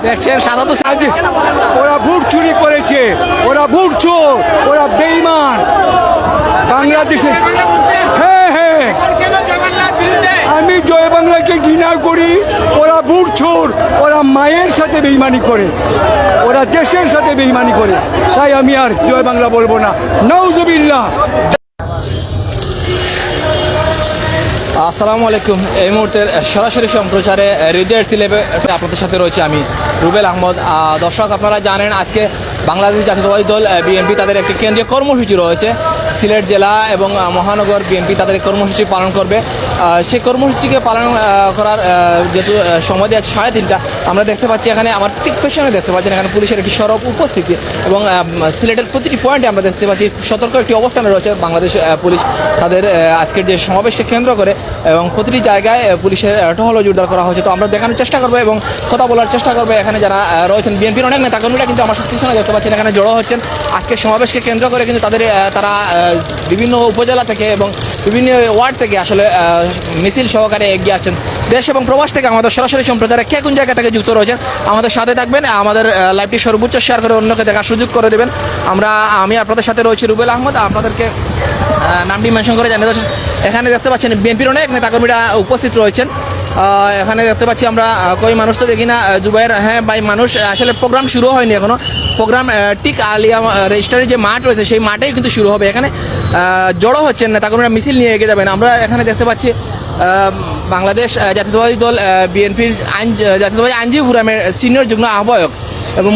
দেখছেন সাদা তো ওরা ভোট চুরি করেছে, ওরা ভোট চোর, ওরা বেঈমান বাংলাদেশে। হ্যাঁ হ্যাঁ, আমি জয় বাংলাকে ঘৃণা করি। ওরা ভোট চোর, ওরা মায়ের সাথে বেঈমানি করে, ওরা দেশের সাথে বেঈমানি করে। তাই আমি আর জয় বাংলা বলবো না। নাউজুবিল্লাহ। আসসালামু আলাইকুম। এই মুহূর্তের সরাসরি সম্প্রচারে হৃদয়ের সিলেবে আপনাদের সাথে রয়েছে আমি রুবেল আহমদ। দর্শক, আপনারা জানেন আজকে বাংলাদেশ জাতীয়তাবাদী দল বিএনপি তাদের একটি কেন্দ্রীয় কর্মসূচি রয়েছে। সিলেট জেলা এবং মহানগর বিএনপি তাদের কর্মসূচি পালন করবে। সেই কর্মসূচিকে পালন করার যেহেতু সময় দেওয়া 3:30, আমরা দেখতে পাচ্ছি এখানে আমার ঠিক পেছনে দেখতে পাচ্ছেন এখানে পুলিশের একটি সরব উপস্থিতি এবং সিলেটের প্রতিটি পয়েন্টে আমরা দেখতে পাচ্ছি সতর্ক একটি অবস্থানে রয়েছে বাংলাদেশ পুলিশ। তাদের আজকের যে সমাবেশকে কেন্দ্র করে এবং প্রতিটি জায়গায় পুলিশের টহল জোরদার করা হয়েছে। তো আমরা দেখানোর চেষ্টা করবো এবং কথা বলার চেষ্টা করবো। এখানে যারা রয়েছেন বিএনপির অনেক নেতাকর্মীরা কিন্তু আমার পিছনে দেখতে পাচ্ছেন এখানে জড়ো হচ্ছেন। আজকে সমাবেশকে কেন্দ্র করে কিন্তু তারা বিভিন্ন উপজেলা থেকে এবং বিভিন্ন ওয়ার্ড থেকে আসলে মিছিল সহকারে এগিয়ে আসছেন। দেশ এবং প্রবাস থেকে আমাদের সরাসরি সম্প্রচারে কে কোন জায়গা থেকে যুক্ত রয়েছেন আমাদের সাথে থাকবেন, আমাদের লাইভটি সর্বোচ্চ শেয়ার করে অন্যকে দেখার সুযোগ করে দেবেন। আমি আপনাদের সাথে রয়েছি রুবেল আহমদ। আপনাদেরকে নামটি মেনশন করে জানিয়ে দিচ্ছি। এখানে দেখতে পাচ্ছেন বিএনপির অনেক নেতাকর্মীরা উপস্থিত রয়েছেন। এখানে দেখতে পাচ্ছি আমরা কই মানুষ তো দেখি না। জুবাইর, হ্যাঁ ভাই, মানুষ আসলে প্রোগ্রাম শুরু হয়নি এখনও। প্রোগ্রাম ঠিক আলিয়া রেজিস্ট্রারের যে মাঠ রয়েছে সেই মাঠেই কিন্তু শুরু হবে। এখানে জড়ো হচ্ছেন নেতাকর্মীরা, মিছিল নিয়ে এগিয়ে যাবেন। আমরা এখানে দেখতে পাচ্ছি বাংলাদেশ জাতীয়তাবাদী দল বিএনপির জাতীয়তাবাদী আইনজীবী ফোরামের সিনিয়র যুগ্ম আহ্বায়ক এবং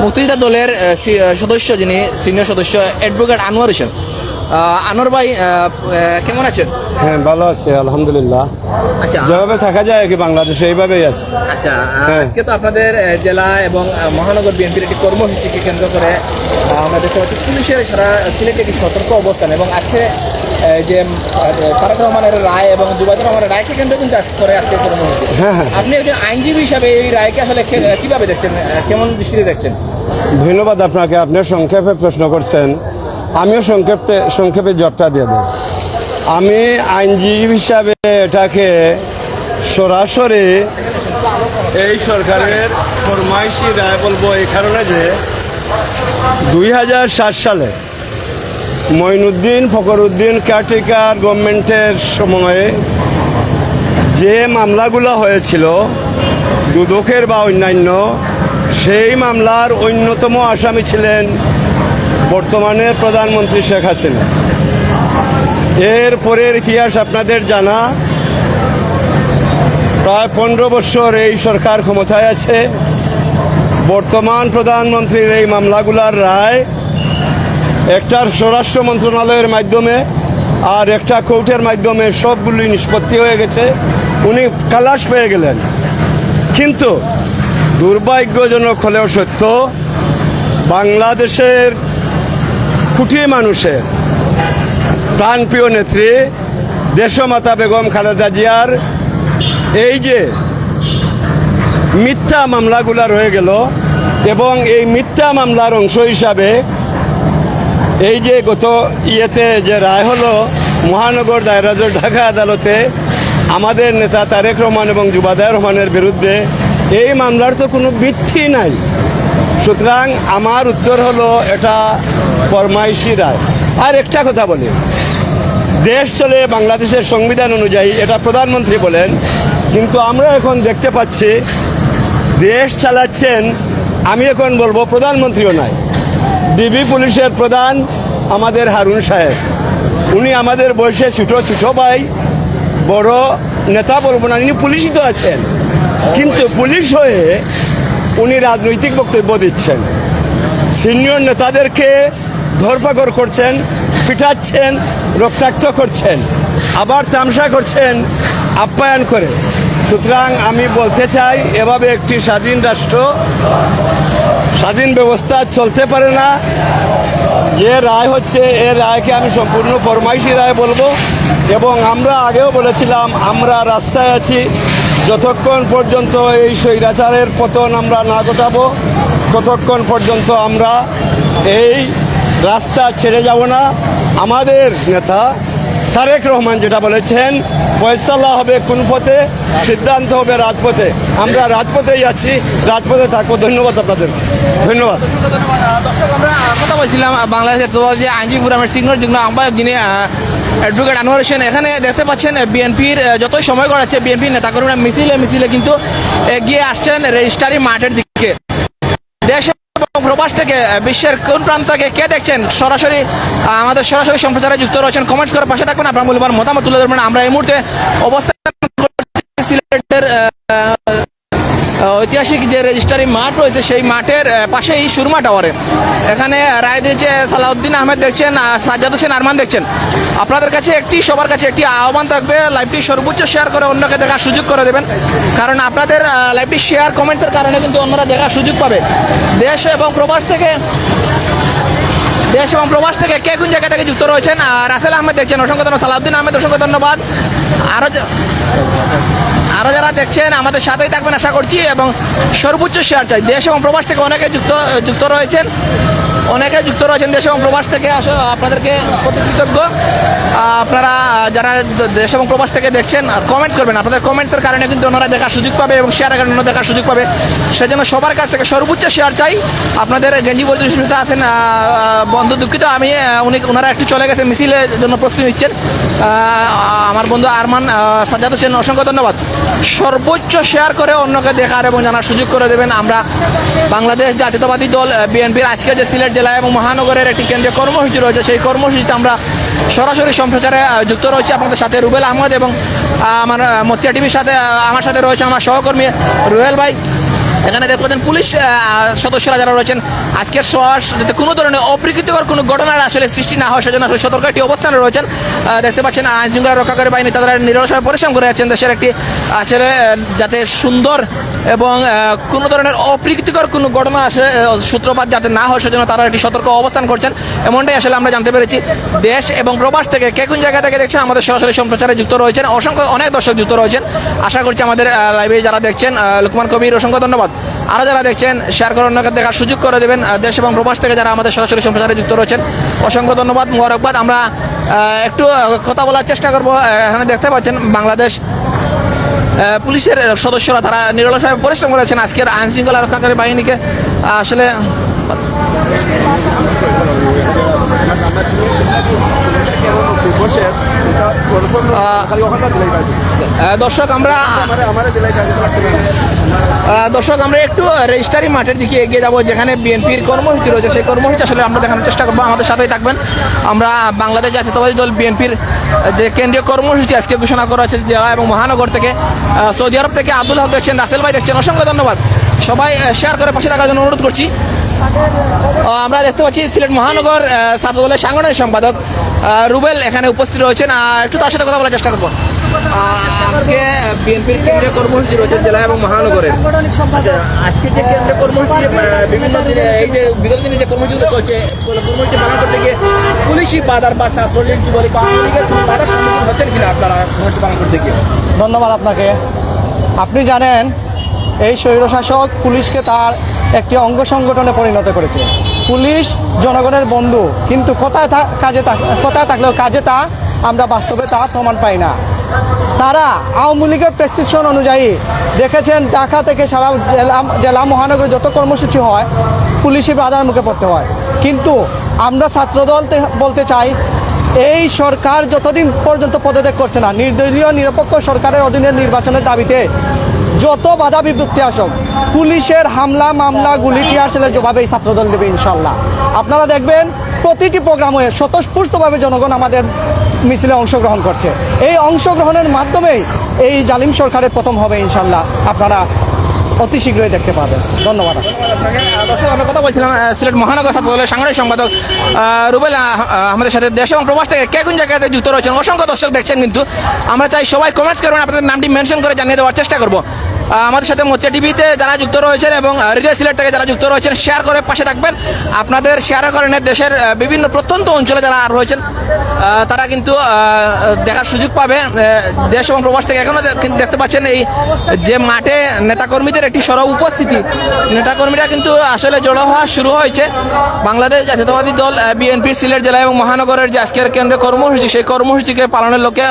মুক্তিযোদ্ধা দলের সদস্য, যিনি সিনিয়র সদস্য অ্যাডভোকেট আনোয়ার হোসেন। আনোয়ার ভাই, কেমন আছেন? হ্যাঁ, ভালো আছে আলহামদুলিল্লাহ। আচ্ছা, যেভাবে থাকা যায় কি বাংলাদেশে এইভাবেই আছে। আচ্ছা, আজকে তো আপনাদের জেলা এবং মহানগর বিএনপির একটি কর্মসূচিকে কেন্দ্র করে আমরা দেখতে পাচ্ছি পুলিশের সারা সিলেটে একটি সতর্ক অবস্থান এবং আজকে যে তারেক রহমানের রায় এবং জুবাইর রহমানের রায়কে কেন্দ্র কিন্তু আজকে কর্মসূচি। আপনি একজন আইনজীবী হিসাবে এই রায়কে আসলে কিভাবে দেখছেন, কেমন দৃষ্টিতে দেখছেন? ধন্যবাদ আপনাকে, আপনি সংক্ষেপে প্রশ্ন করছেন। আমিও সংক্ষেপে জবটা দিয়ে দেব। আমি আইনজীবী হিসাবে এটাকে সরাসরি এই সরকারের ফরমাইশি রায় বলবো এই কারণে যে 2007 সালে মঈনুদ্দিন ফখরুদ্দিন কেয়ারটেকার গভর্নমেন্টের সময়ে যে মামলাগুলো হয়েছিল দুদকের বা অন্যান্য, সেই মামলার অন্যতম আসামি ছিলেন বর্তমানের প্রধানমন্ত্রী শেখ হাসিনা। এর পরের ইতিহাস আপনাদের জানা। প্রায় 15 বছর এই সরকার ক্ষমতায় আছে। বর্তমান প্রধানমন্ত্রীর এই মামলাগুলার রায় একটার স্বরাষ্ট্র মন্ত্রণালয়ের মাধ্যমে আর একটা কোর্টের মাধ্যমে সবগুলি নিষ্পত্তি হয়ে গেছে। উনি খালাস পেয়ে গেলেন। কিন্তু দুর্ভাগ্যজনক হলেও সত্য, বাংলাদেশের কোটি মানুষের প্রাণপ্রিয় নেত্রী দেশমাতা বেগম খালেদা জিয়ার এই যে মিথ্যা মামলাগুলা রয়ে গেল এবং এই মিথ্যা মামলার অংশ হিসাবে এই যে গত যে রায় হলো মহানগর দায়রা জজ ঢাকা আদালতে আমাদের নেতা তারেক রহমান এবং জুবাইর রহমানের বিরুদ্ধে, এই মামলার তো কোনো ভিত্তি নাই। সুতরাং আমার উত্তর হলো এটা ফরমাইশি রায়। আর একটা কথা বলি, দেশ চলে বাংলাদেশের সংবিধান অনুযায়ী, এটা প্রধানমন্ত্রী বলেন, কিন্তু আমরা এখন দেখতে পাচ্ছি দেশ চালাচ্ছেন, আমি এখন বলবো প্রধানমন্ত্রীও নাই, ডিবি পুলিশের প্রধান আমাদের হারুন সাহেব। উনি আমাদের বয়সে ছোটো ভাই, বড় নেতা বলবো না, উনি পুলিশই তো আছেন, কিন্তু পুলিশ হয়ে উনি রাজনৈতিক বক্তব্য দিচ্ছেন, সিনিয়র নেতাদেরকে ধরপাকড় করছেন, পিটাচ্ছেন, রক্তাক্ত করছেন, আবার তামসা করছেন আপ্যায়ন করে। সুতরাং আমি বলতে চাই, এভাবে একটি স্বাধীন রাষ্ট্র, স্বাধীন ব্যবস্থা চলতে পারে না। যে রায় হচ্ছে, এ রায়কে আমি সম্পূর্ণ ফরমাইশি রায় বলবো। এবং আমরা আগেও বলেছিলাম, আমরা রাস্তায় আছি যতক্ষণ পর্যন্ত এই স্বৈরাচারের পতন আমরা না ঘটাবো, ততক্ষণ পর্যন্ত আমরা এই রাস্তা ছেড়ে যাব না। আমাদের নেতা তারেক রহমান যেটা বলেছেন, ফয়সালা হবে কোন পথে, সিদ্ধান্ত হবে রাজপথে। আমরা রাজপথেই আছি, রাজপথে থাকবো। ধন্যবাদ আপনাদের, ধন্যবাদ। দর্শক, আমরা কথা বলছিলাম বাংলাদেশের যে আইনজীবী ফোরামের সিনিয়র যুগ্ম আহ্বায়ক যিনি অ্যাডভোকেট আনোয়ার হোসেন। এখানে দেখতে পাচ্ছেন বিএনপির যতই সময় গড়াচ্ছে বিএনপির নেতাকর্মীরা মিছিলে মিছিলে কিন্তু এগিয়ে আসছেন রেজিস্ট্রারি মাঠের দিকে। দেশ এবং প্রবাস থেকে বিশ্বের কোন প্রান্ত থেকে কে দেখছেন সরাসরি আমাদের সরাসরি সম্প্রচারে যুক্ত রয়েছেন, কমেন্টস করে পাশে থাকবেন, আপনার মূল্যবান মতামত তুলে ধরবেন। আমরা এই মুহূর্তে অবস্থান করছি সিলেটের ঐতিহাসিক যে রেজিস্ট্রারি মাঠ রয়েছে সেই মাঠের পাশেই সুরমা টাওয়ারে। এখানে রায় দিয়েছে সালাউদ্দিন আহমেদ দেখছেন, সাজ্জাদ হোসেন আরমান দেখছেন। আপনাদের কাছে সবার কাছে একটি আহ্বান থাকবে, লাইভটি সর্বোচ্চ শেয়ার করে অন্যকে দেখার সুযোগ করে দেবেন, কারণ আপনাদের লাইভটি শেয়ার কমেন্টের কারণে কিন্তু অন্যরা দেখার সুযোগ পাবে। দেশ এবং প্রবাস থেকে কে কোন জায়গা থেকে যুক্ত রয়েছেন। রাসেল আহমেদ দেখছেন, অসংখ্য ধন্যবাদ। সালাউদ্দিন আহমেদ, অসংখ্য ধন্যবাদ। আরও যারা দেখছেন আমাদের সাথেই থাকবেন আশা করছি, এবং সর্বোচ্চ শেয়ার চাই। দেশ এবং প্রবাস থেকে অনেকে যুক্ত রয়েছেন দেশ এবং প্রবাস থেকে। আপনাদেরকে প্রতি কৃতজ্ঞ। আপনারা যারা দেশ এবং প্রবাস থেকে দেখছেন কমেন্টস করবেন, আপনাদের কমেন্টসের কারণে কিন্তু ওনারা দেখার সুযোগ পাবে এবং শেয়ারের কারণে দেখার সুযোগ পাবে। সেজন্য সবার কাছ থেকে সর্বোচ্চ শেয়ার চাই। আপনাদের গেঞ্জি বলতে আছেন বন্ধু, দুঃখিত আমি ওনারা একটু চলে গেছে, মিছিলের জন্য প্রস্তুতি নিচ্ছেন। আমার বন্ধু আরমান, সাজ্জাদ হোসেন, অসংখ্য ধন্যবাদ। সর্বোচ্চ শেয়ার করে অন্যকে দেখার এবং জানার সুযোগ করে দেবেন। আমরা বাংলাদেশ জাতীয়তাবাদী দল বিএনপির আজকের যে সিলেট জেলা এবং মহানগরের একটি কেন্দ্রীয় কর্মসূচি রয়েছে, সেই কর্মসূচিতে আমরা সরাসরি সম্প্রচারে যুক্ত রয়েছি আপনাদের সাথে। রুবেল আহমদ এবং আমার মতিয়া টিভির সাথে আমার সাথে রয়েছে আমার সহকর্মী রুহেল ভাই। এখানে দেখতে পাচ্ছেন পুলিশ সদস্যরা যারা রয়েছেন আজকের যাতে কোনো ধরনের অপ্রীতিকর কোনো ঘটনার আসলে সৃষ্টি না হয় সেজন্য আসলে সতর্ক একটি অবস্থানে রয়েছেন। দেখতে পাচ্ছেন আইন শৃঙ্খলা রক্ষাকারী বাহিনী তারা নিরলসভাবে পরিশ্রম করে যাচ্ছেন দেশের একটি আসলে যাতে সুন্দর এবং কোনো ধরনের অপ্রীতিকর কোনো ঘটনা আসে সূত্রপাত যাতে না হয় সেজন্য তারা একটি সতর্ক অবস্থান করছেন, এমনটাই আসলে আমরা জানতে পেরেছি। দেশ এবং প্রবাস থেকে কে কোন জায়গা থেকে দেখছেন আমাদের সরাসরি সম্প্রচারে যুক্ত রয়েছেন, অনেক দর্শক যুক্ত রয়েছেন। আশা করছি আমাদের লাইভে যারা দেখছেন, লুকমান কবির, অসংখ্য ধন্যবাদ। আরও যারা দেখছেন শেয়ার করে অন্যকে দেখার সুযোগ করে দেবেন। দেশ এবং প্রবাস থেকে যারা আমাদের সরাসরি সম্প্রচারে যুক্ত রয়েছেন অসংখ্য ধন্যবাদ, মোবারকবাদ। আমরা একটু কথা বলার চেষ্টা করব। এখানে দেখতে পাচ্ছেন বাংলাদেশ পুলিশের সদস্যরা তারা নিরলসভাবে পরিশ্রম করেছেন আজকের আইন শৃঙ্খলা রক্ষাকারী বাহিনীকে আসলে দর্শক আমরা একটু রেজিস্ট্রারি মাঠের দিকে এগিয়ে যাবো, যেখানে বিএনপির কর্মসূচি রয়েছে। সেই কর্মসূচি আসলে আমরা দেখানোর চেষ্টা করবো, আমাদের সাথেই থাকবেন। আমরা বাংলাদেশ জাতীয়তাবাদী দল বিএনপির যে কেন্দ্রীয় কর্মসূচি আজকে ঘোষণা করা হয়েছে জেলা এবং মহানগর থেকে, সৌদি আরব থেকে আব্দুল হক দেখছেন, রাসেল ভাই দেখছেন, অসংখ্য ধন্যবাদ। সবাই শেয়ার করে পাশে থাকার জন্য অনুরোধ করছি। আমরা দেখতে পাচ্ছি সিলেট মহানগর ছাত্র দলের সাংগঠনিক সম্পাদক রুবেল এখানে উপস্থিত রয়েছেন, একটু তার সাথে কথা বলার চেষ্টা করবো। আজকে বিএনপির কেন্দ্রীয় কর্মসূচি রয়েছে জেলা এবং মহানগরের। আজকে যে কেন্দ্রীয় কর্মসূচি বিভিন্ন দিনে এই যে বিগত দিনে যে কর্মসূচিগুলো চলছে, কর্মসূচি পালন করতে গিয়ে পুলিশি বাধার বা ছাত্রলীগ যুবলীগ আওয়ামী লীগের বাধার সম্মুখীন হচ্ছেন কিনা আপনারা কর্মসূচি পালন করতে গিয়ে? ধন্যবাদ আপনাকে। আপনি জানেন এই স্বৈরশাসক পুলিশকে তার একটি অঙ্গ সংগঠনে পরিণত করেছে। পুলিশ জনগণের বন্ধু, কিন্তু কথায় থাকলেও কাজে তা আমরা বাস্তবে তা প্রমাণ পাই না। তারা আওয়ামী লীগের প্রেসক্রিপশন অনুযায়ী দেখেছেন ঢাকা থেকে সারা জেলা মহানগরে যত কর্মসূচি হয় পুলিশি বাধার মুখে পড়তে হয়। কিন্তু আমরা ছাত্রদল বলতে চাই, এই সরকার যতদিন পর্যন্ত পদত্যাগ করছে না, নির্দলীয় নিরপেক্ষ সরকারের অধীনে নির্বাচনের দাবিতে যত বাধা বিপত্তি আসুক, পুলিশের হামলা মামলা গুলি টিয়ারশেলের জবাবে এই ছাত্রদল দেবে ইনশাল্লাহ। আপনারা দেখবেন প্রতিটি প্রোগ্রামে স্বতঃস্ফূর্তভাবে জনগণ আমাদের মিছিলে অংশগ্রহণ করছে। এই অংশগ্রহণের মাধ্যমেই এই জালিম সরকারের প্রথম হবে ইনশাল্লাহ, আপনারা অতি শীঘ্রই দেখতে পাবেন। ধন্যবাদ। দর্শক আমরা কথা বলছিলাম সিলেট মহানগর ছাত্র দলের সাংগঠনিক সম্পাদক রুবেল আমাদের সাথে। দেশ এবং প্রবাস থেকে কে কোন জায়গাতে যুক্ত রয়েছেন অসংখ্য দর্শক দেখছেন, কিন্তু আমরা চাই সবাই কমেন্টস করবেন, আপনাদের নামটি মেনশন করে জানিয়ে দেওয়ার চেষ্টা করবো। আমাদের সাথে মতিয়া টিভিতে যারা যুক্ত রয়েছেন এবং রেডিও সিলেট থেকে যারা যুক্ত রয়েছেন শেয়ার করে পাশে থাকবেন। আপনাদের শেয়ারের কারণে দেশের বিভিন্ন প্রত্যন্ত অঞ্চলে যারা রয়েছেন তারা কিন্তু দেখার সুযোগ পাবে দেশ এবং প্রবাস থেকে। এখনও কিন্তু দেখতে পাচ্ছেন এই যে মাঠে নেতাকর্মীদের একটি সরব উপস্থিতি, নেতাকর্মীরা কিন্তু আসলে জড়ো হওয়া শুরু হয়েছে। বাংলাদেশ জাতীয়তাবাদী দল বিএনপির সিলেট জেলা এবং মহানগরের যে আজকের কেন্দ্রীয় কর্মসূচি, সেই কর্মসূচিকে পালনের লক্ষ্যে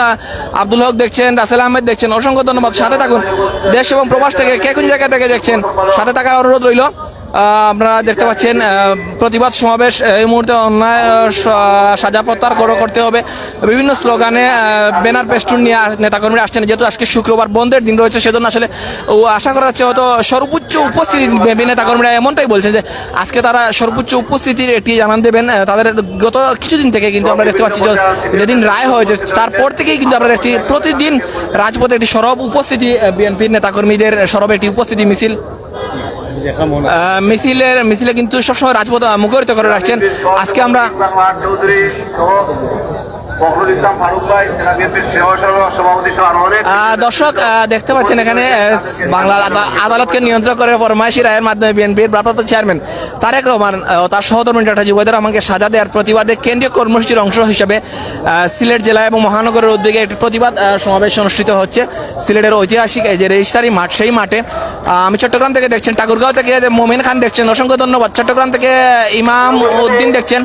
আব্দুল হক দেখছেন, রাসেল আহমেদ দেখছেন, অসংখ্য ধন্যবাদ। সাথে থাকুন, দেশ এবং প্রবাস থেকে কে কোন জায়গা থেকে দেখছেন সাথে থাকার অনুরোধ রইল। আপনারা দেখতে পাচ্ছেন প্রতিবাদ সমাবেশ এই মুহূর্তে অন্যায় সাজা প্রত্যাহার করতে হবে, বিভিন্ন স্লোগানে ব্যানার পেস্টুন নিয়ে নেতাকর্মীরা আসছেন। যেহেতু আজকে শুক্রবার বন্ধের দিন রয়েছে, সেজন্য আসলে আশা করা যাচ্ছে হয়তো সর্বোচ্চ উপস্থিতি নেতাকর্মীরা এমনটাই বলছেন যে আজকে তারা সর্বোচ্চ উপস্থিতির একটি জানান দেবেন। তাদের গত কিছুদিন থেকে কিন্তু আমরা দেখতে পাচ্ছি যেদিন রায় হয়েছে তারপর থেকেই কিন্তু আমরা দেখছি প্রতিদিন রাজপথে একটি সরব উপস্থিতি, বিএনপির নেতাকর্মীদের সরব একটি উপস্থিতি মিছিল মিছিলে কিন্তু সবসময় রাজপথ মুখরিত করে রাখছেন। আজকে আমরা দর্শক দেখতে পাচ্ছেন এখানে বাংলা আদালতকে নিয়ন্ত্রণ করে ফরমাইশি রায়ের মাধ্যমে বিএনপির ভারপ্রাপ্ত চেয়ারম্যান তারেক রহমান তার সহধর্মী ডক্টর জুবাইদুর রহমানকে সাজা দেওয়ার প্রতিবাদে কেন্দ্রীয় কর্মসূচির অংশ হিসেবে সিলেট জেলা এবং মহানগরের উদ্যোগে একটি প্রতিবাদ সমাবেশ অনুষ্ঠিত হচ্ছে সিলেটের ঐতিহাসিক যে রেজিস্ট্রারি মাঠ, সেই মাঠে। আমি চট্টগ্রাম থেকে দেখছেন, ঠাকুরগাঁও থেকে মোমিন খান দেখছেন, অসংখ্য ধন্যবাদ। চট্টগ্রাম থেকে ইমাম উদ্দিন দেখছেন,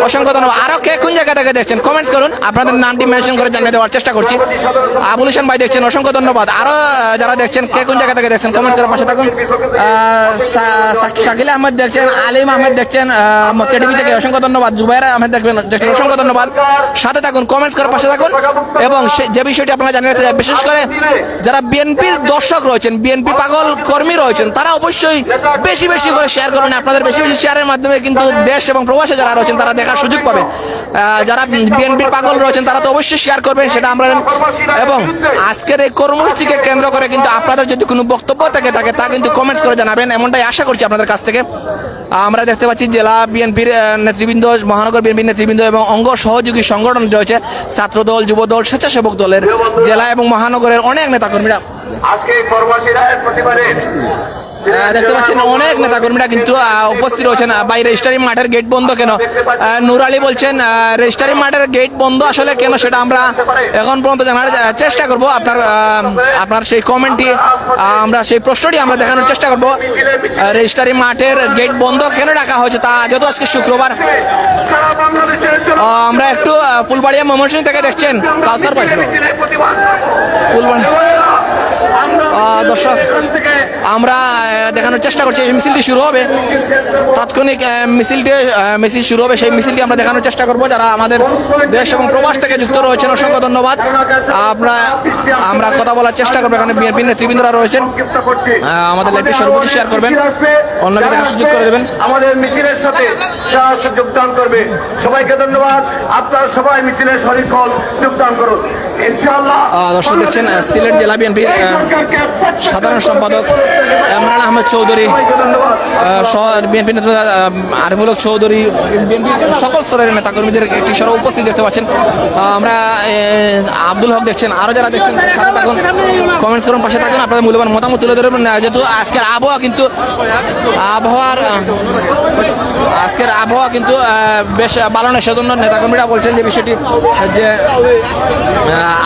অসংখ্য ধন্যবাদ। আরও কে কোন জায়গা থেকে দেখছেন কমেন্টস করুন, আপনাদের নামটি মেনশন করে জানিয়ে দেওয়ার চেষ্টা করছি। আবুল হোসেন ভাই দেখছেন, অসংখ্য ধন্যবাদ। আরও যারা দেখছেন কে কোন জায়গা থেকে দেখছেন কমেন্টস করে পাশে থাকুন। শাকিল আহমেদ দেখছেন, আলিম আহমেদ দেখছেন টিভি থেকে, অসংখ্য ধন্যবাদ। জুবাইর আহমেদ দেখবেন, অসংখ্য ধন্যবাদ। সাথে থাকুন, কমেন্টস করে পাশে থাকুন। এবং যে বিষয়টি আপনারা জানিয়ে রাখতে চাই, বিশেষ করে যারা বিএনপির দর্শক রয়েছেন, বিএনপি পাগল কর্মী রয়েছেন, তারা অবশ্যই বেশি বেশি করে শেয়ার করবেন। আপনাদের বেশি বেশি শেয়ারের মাধ্যমে কিন্তু দেশ এবং প্রবাসে যারা রয়েছেন তারা দেখার সুযোগ পাবে। যারা বিএনপির পাগল রয়েছেন তারা তো অবশ্যই শেয়ার করবেন, সেটা আমরা। এবং আজকের এই কর্মসূচিকে কেন্দ্র করে কিন্তু আপনাদের যদি কোনো বক্তব্য থাকে তা কিন্তু কমেন্টস করে জানাবেন, এমনটাই আশা করছি আপনাদের কাছ থেকে। আমরা দেখতে পাচ্ছি জেলা বিএনপির নেতৃবৃন্দ, মহানগর বিএনপির নেতৃবৃন্দ এবং অঙ্গ সহযোগী সংগঠন রয়েছে, ছাত্রদল, যুবদল, স্বেচ্ছাসেবক দলের জেলা এবং মহানগরের অনেক নেতাকর্মীরা আজকে দেখতে পাচ্ছেন অনেক নেতাকর্মীরা কিন্তু উপস্থিত রয়েছেন। বাইরে রেজিস্ট্রারি মাঠের গেট বন্ধ কেন? নূর আলী বলছেন রেজিস্ট্রারি মাঠের গেট বন্ধ আসলে কেন সেটা আমরা এখন পর্যন্ত জানার চেষ্টা করব। আপনার সেই কমেন্টটি আমরা সেই প্রশ্নটি আমরা দেখানোর চেষ্টা করব। রেজিস্ট্রারি মাঠের গেট বন্ধ কেন রাখা হয়েছে তা যেহেতু আজকে শুক্রবার। আমরা একটু ফুলবাড়িয়া ময়মনসিংহ থেকে দেখছেন কাউসার পাইল ফুলবাড়ি দর্শক আমরা দেখানোর চেষ্টা করছি। এই মিছিলটি শুরু হবে, তাৎক্ষণিক মিছিল শুরু হবে, সেই মিছিলটি আমরা দেখানোর চেষ্টা করব। যারা আমাদের দেশ এবং প্রবাস থেকে যুক্ত রয়েছেন অসংখ্য ধন্যবাদ। আমরা কথা বলার চেষ্টা করবো, এখানে বিএনপি নেতৃবৃন্দরা রয়েছেন, আমাদের লাইভটি সর্বোচ্চ শেয়ার করবেন, অন্যকে দেখার সুযোগ করে দেবেন। আমাদের মিছিলের সাথে যোগদান করবে, সবাইকে ধন্যবাদ। আপনারা সবাই মিছিলের শরীর ফল যোগদান করুন ইনশাআল্লাহ। দর্শক দেখছেন সিলেট জেলা বিএনপির সাধারণ সম্পাদক ইমরান আহমেদ চৌধুরী, বিএনপি নেতা আরিফুল হক চৌধুরী, বিএনপি সকল স্তরের নেতাকর্মীদের একটি সরব উপস্থিত দেখতে পাচ্ছেন। আমরা আব্দুল হক দেখছেন, আরও যারা দেখছেন সাথে থাকুন, কমেন্টস করুন, পাশে থাকুন, আপনাদের মূল্যবান মতামত তুলে ধরবেন। যেহেতু আজকের আবহাওয়া কিন্তু বেশ ভালো নয়, সেজন্য নেতাকর্মীরা বলছেন যে বিষয়টি যে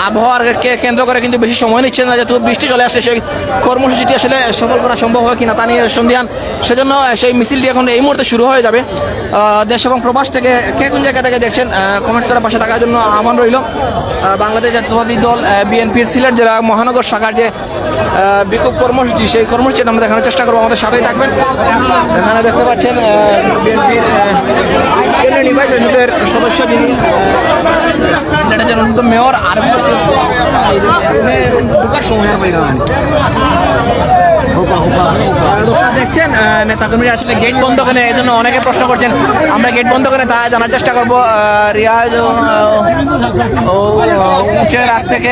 আবহাওয়াকে কেন্দ্র করে কিন্তু বেশি সময় নিচ্ছেন না, যেহেতু বৃষ্টি চলে আসলে সেই কর্মসূচিটি আসলে সফল করা সম্ভব হয় কিনা তা নিয়ে সন্ধিহান। সেজন্য সেই মিছিলটি এখন এই মুহূর্তে শুরু হয়ে যাবে। দেশ এবং প্রবাস থেকে কে কোন জায়গা থেকে দেখছেন কমেন্টস করার পাশে থাকার জন্য আহ্বান রইল। বাংলাদেশ জাতীয়তাবাদী দল বিএনপির সিলেট জেলা মহানগর শাখার যে বিক্ষোভ কর্মসূচি, সেই কর্মসূচিটা আমরা দেখানোর চেষ্টা করবো, আমাদের সাথেই থাকবেন। এখানে দেখতে পাচ্ছেন বিএনপির কেন্দ্রীয় নির্বাহী পরিষদের সদস্য, যিনি সিলেটের যে নতুন মেয়র আর ঢোকার সময় দেখছেন নেতাকর্মীরা আসলে গেট বন্ধ করে, এই জন্য অনেকে প্রশ্ন করছেন। আমরা গেট বন্ধ করে তা জানার চেষ্টা করবো। রিয়াজ উচ্চের রাত থেকে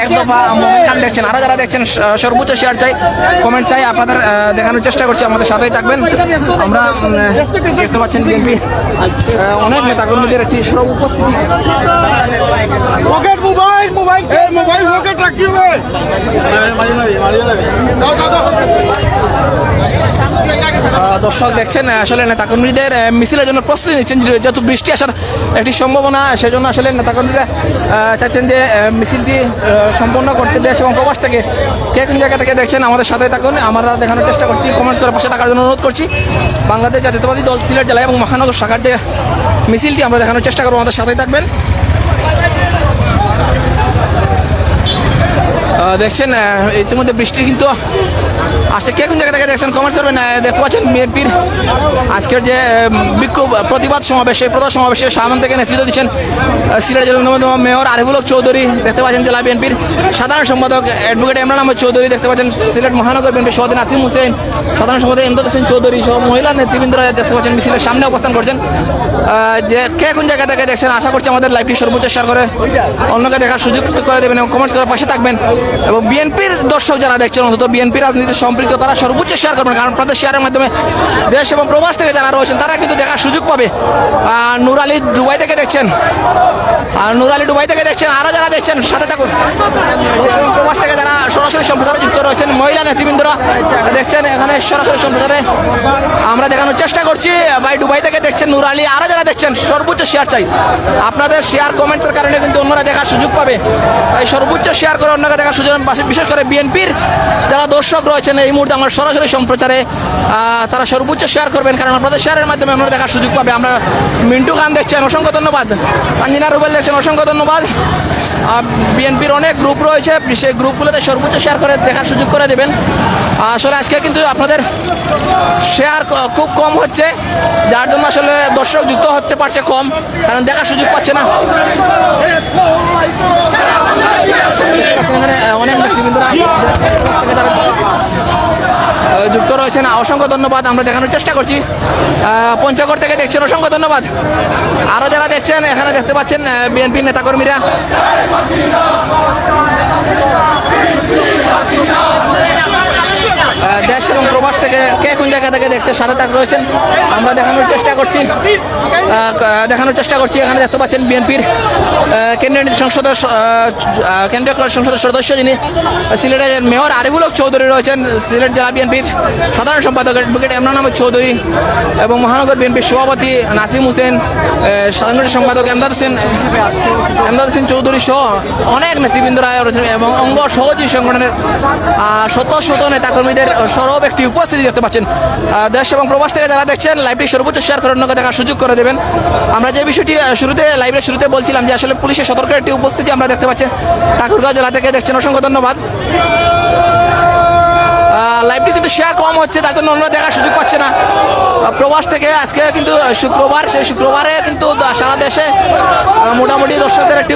এক দফা মোমিন খান দেখছেন, আরও যারা দেখছেন সর্বোচ্চ শেয়ার চাই, কমেন্ট চাই, আপনাদের দেখানোর চেষ্টা করছি, আমাদের সাথেই থাকবেন। আমরা দেখতে পাচ্ছেন বিএনপি অনেক নেতাকর্মীদের একটি সরব উপস্থিতি। দর্শক দেখছেন আসলে নেতাকর্মীদের মিছিলের জন্য প্রস্তুতি নিচ্ছেন, যেহেতু বৃষ্টি আসার একটি সম্ভাবনা, সেজন্য আসলে নেতাকর্মীরা চাচ্ছেন যে মিছিলটি সম্পন্ন করতে। দেশ এবং প্রবাস থেকে কে কোন জায়গা থেকে দেখছেন আমাদের সাথে থাকুন, আমরা দেখানোর চেষ্টা করছি, কমেন্টস করে পাশে থাকার জন্য অনুরোধ করছি। বাংলাদেশ জাতীয়তাবাদী দল সিলেট জেলা এবং মহানগর শাখার যে মিছিলটি আমরা দেখানোর চেষ্টা করবো, আমাদের সাথেই থাকবেন। দেখছেন ইতিমধ্যে বৃষ্টি কিন্তু আসছে, কে কোন জায়গা থেকে দেখছেন কমেন্টস করবেন। দেখতে পাচ্ছেন বিএনপির আজকের যে বিক্ষোভ প্রতিবাদ সমাবেশ, সেই প্রধান সমাবেশে সামনে থেকে নেতৃত্ব দিচ্ছেন সিলেট জেলার অন্যতম মেয়র আরিফুল হক চৌধুরী, দেখতে পাচ্ছেন জেলা বিএনপির সাধারণ সম্পাদক অ্যাডভোকেট ইমরান আহমদ চৌধুরী, দেখতে পাচ্ছেন সিলেট মহানগর বিএনপির সভাপতি নাসিম হোসেন, সাধারণ সম্পাদক ইমদাদ হোসেন চৌধুরী সহ মহিলা নেতৃবৃন্দরা দেখতে পাচ্ছেন মিছিলের সামনে অবস্থান করছেন। যে কে কোন জায়গা থেকে দেখছেন আশা করছি আমাদের লাইভটি সর্বোচ্চ শেয়ার করে অন্যকে দেখার সুযোগ করে দেবেন এবং কমেন্টস করার পাশে থাকবেন। এবং বিএনপির দর্শক যারা দেখছেন, অন্তত বিএনপি রাজনীতিতে সম্পৃক্ত, তারা সর্বোচ্চ শেয়ার করবেন, কারণ আপনাদের শেয়ারের মাধ্যমে দেশ এবং প্রবাস থেকে যারা রয়েছেন তারা কিন্তু দেখার সুযোগ পাবে। নূর আলী দুবাই থেকে দেখছেন, আরও যারা দেখছেন সাথে থাকুন। প্রবাস থেকে যারা সরাসরি সম্প্রচারে যুক্ত রয়েছেন, মহিলা নেতৃবৃন্দরা দেখছেন এখানে সরাসরি সম্প্রচারে আমরা দেখানোর চেষ্টা করছি। ভাই দুবাই থেকে দেখছেন নূর আলী, আরও যারা দেখছেন সর্বোচ্চ শেয়ার চাই, আপনাদের শেয়ার কমেন্টসের কারণে কিন্তু অন্যরা দেখার সুযোগ পাবে, তাই সর্বোচ্চ শেয়ার করে অন্যকে দেখার সুযোগ। বিশেষ করে বিএনপির যারা দর্শক রয়েছেন এই মুহূর্তে আমার সরাসরি সম্প্রচারে তারা সর্বোচ্চ শেয়ার করবেন, কারণ আপনাদের শেয়ারের মাধ্যমে আমরা দেখার সুযোগ পাবে। আমরা মিন্টু খান দেখছেন, অসংখ্য ধন্যবাদ। তানজিনা রুবেল দেখছেন, অসংখ্য ধন্যবাদ। বিএনপির অনেক গ্রুপ রয়েছে, সেই গ্রুপগুলোতে সর্বোচ্চ শেয়ার করে দেখার সুযোগ করে দেবেন। আসলে আজকে কিন্তু আপনাদের শেয়ার খুব কম হচ্ছে, যার জন্য আসলে দর্শক যুক্ত হতে পারছে কম, কারণ দেখার সুযোগ পাচ্ছে না। অনেক নেতৃবৃন্দরা যুক্ত রয়েছেন, অসংখ্য ধন্যবাদ। আমরা দেখানোর চেষ্টা করছি। পঞ্চগড় থেকে দেখছেন, অসংখ্য ধন্যবাদ। আরও যারা দেখছেন এখানে দেখতে পাচ্ছেন বিএনপির নেতাকর্মীরা। দেশ এবং প্রবাস থেকে কে কোন জায়গা থেকে দেখছে সাথে তাক রয়েছেন, আমরা দেখানোর চেষ্টা করছি। এখানে দেখতে পাচ্ছেন বিএনপির কেন্দ্রীয় সংসদের সদস্য যিনি সিলেটের মেয়র আরিফুল হক চৌধুরী রয়েছেন, সিলেট জেলা বিএনপির সাধারণ সম্পাদক অ্যাডভোকেট ইমরান আহমদ চৌধুরী এবং মহানগর বিএনপির সভাপতি নাসিম হোসেন, সাধারণ সম্পাদক এমদাদ হোসেন চৌধুরী সহ অনেক নেতৃবৃন্দরা রয়েছেন এবং অঙ্গ সহযোগী সংগঠনের শত শত নেতাকর্মীদের সরব একটি উপস্থিতি দেখতে পাচ্ছেন। দেশ এবং প্রবাস থেকে যারা দেখছেন লাইভটি সর্বোচ্চ শেয়ার করে অন্যকে দেখার সুযোগ করে দেবেন। আমরা যে বিষয়টি লাইভের শুরুতে বলছিলাম যে আসলে পুলিশের সতর্কের একটি উপস্থিতি আমরা দেখতে পাচ্ছি ঠাকুরগাঁও জেলা থেকে দেখছেন, অসংখ্য ধন্যবাদ। লাইভটি কিন্তু শেয়ার কম হচ্ছে, তার জন্য অন্যরা দেখার সুযোগ পাচ্ছে না। প্রবাস থেকে আজকে কিন্তু শুক্রবার, সেই শুক্রবারে কিন্তু সারা দেশে মোটামুটি দর্শকদের একটি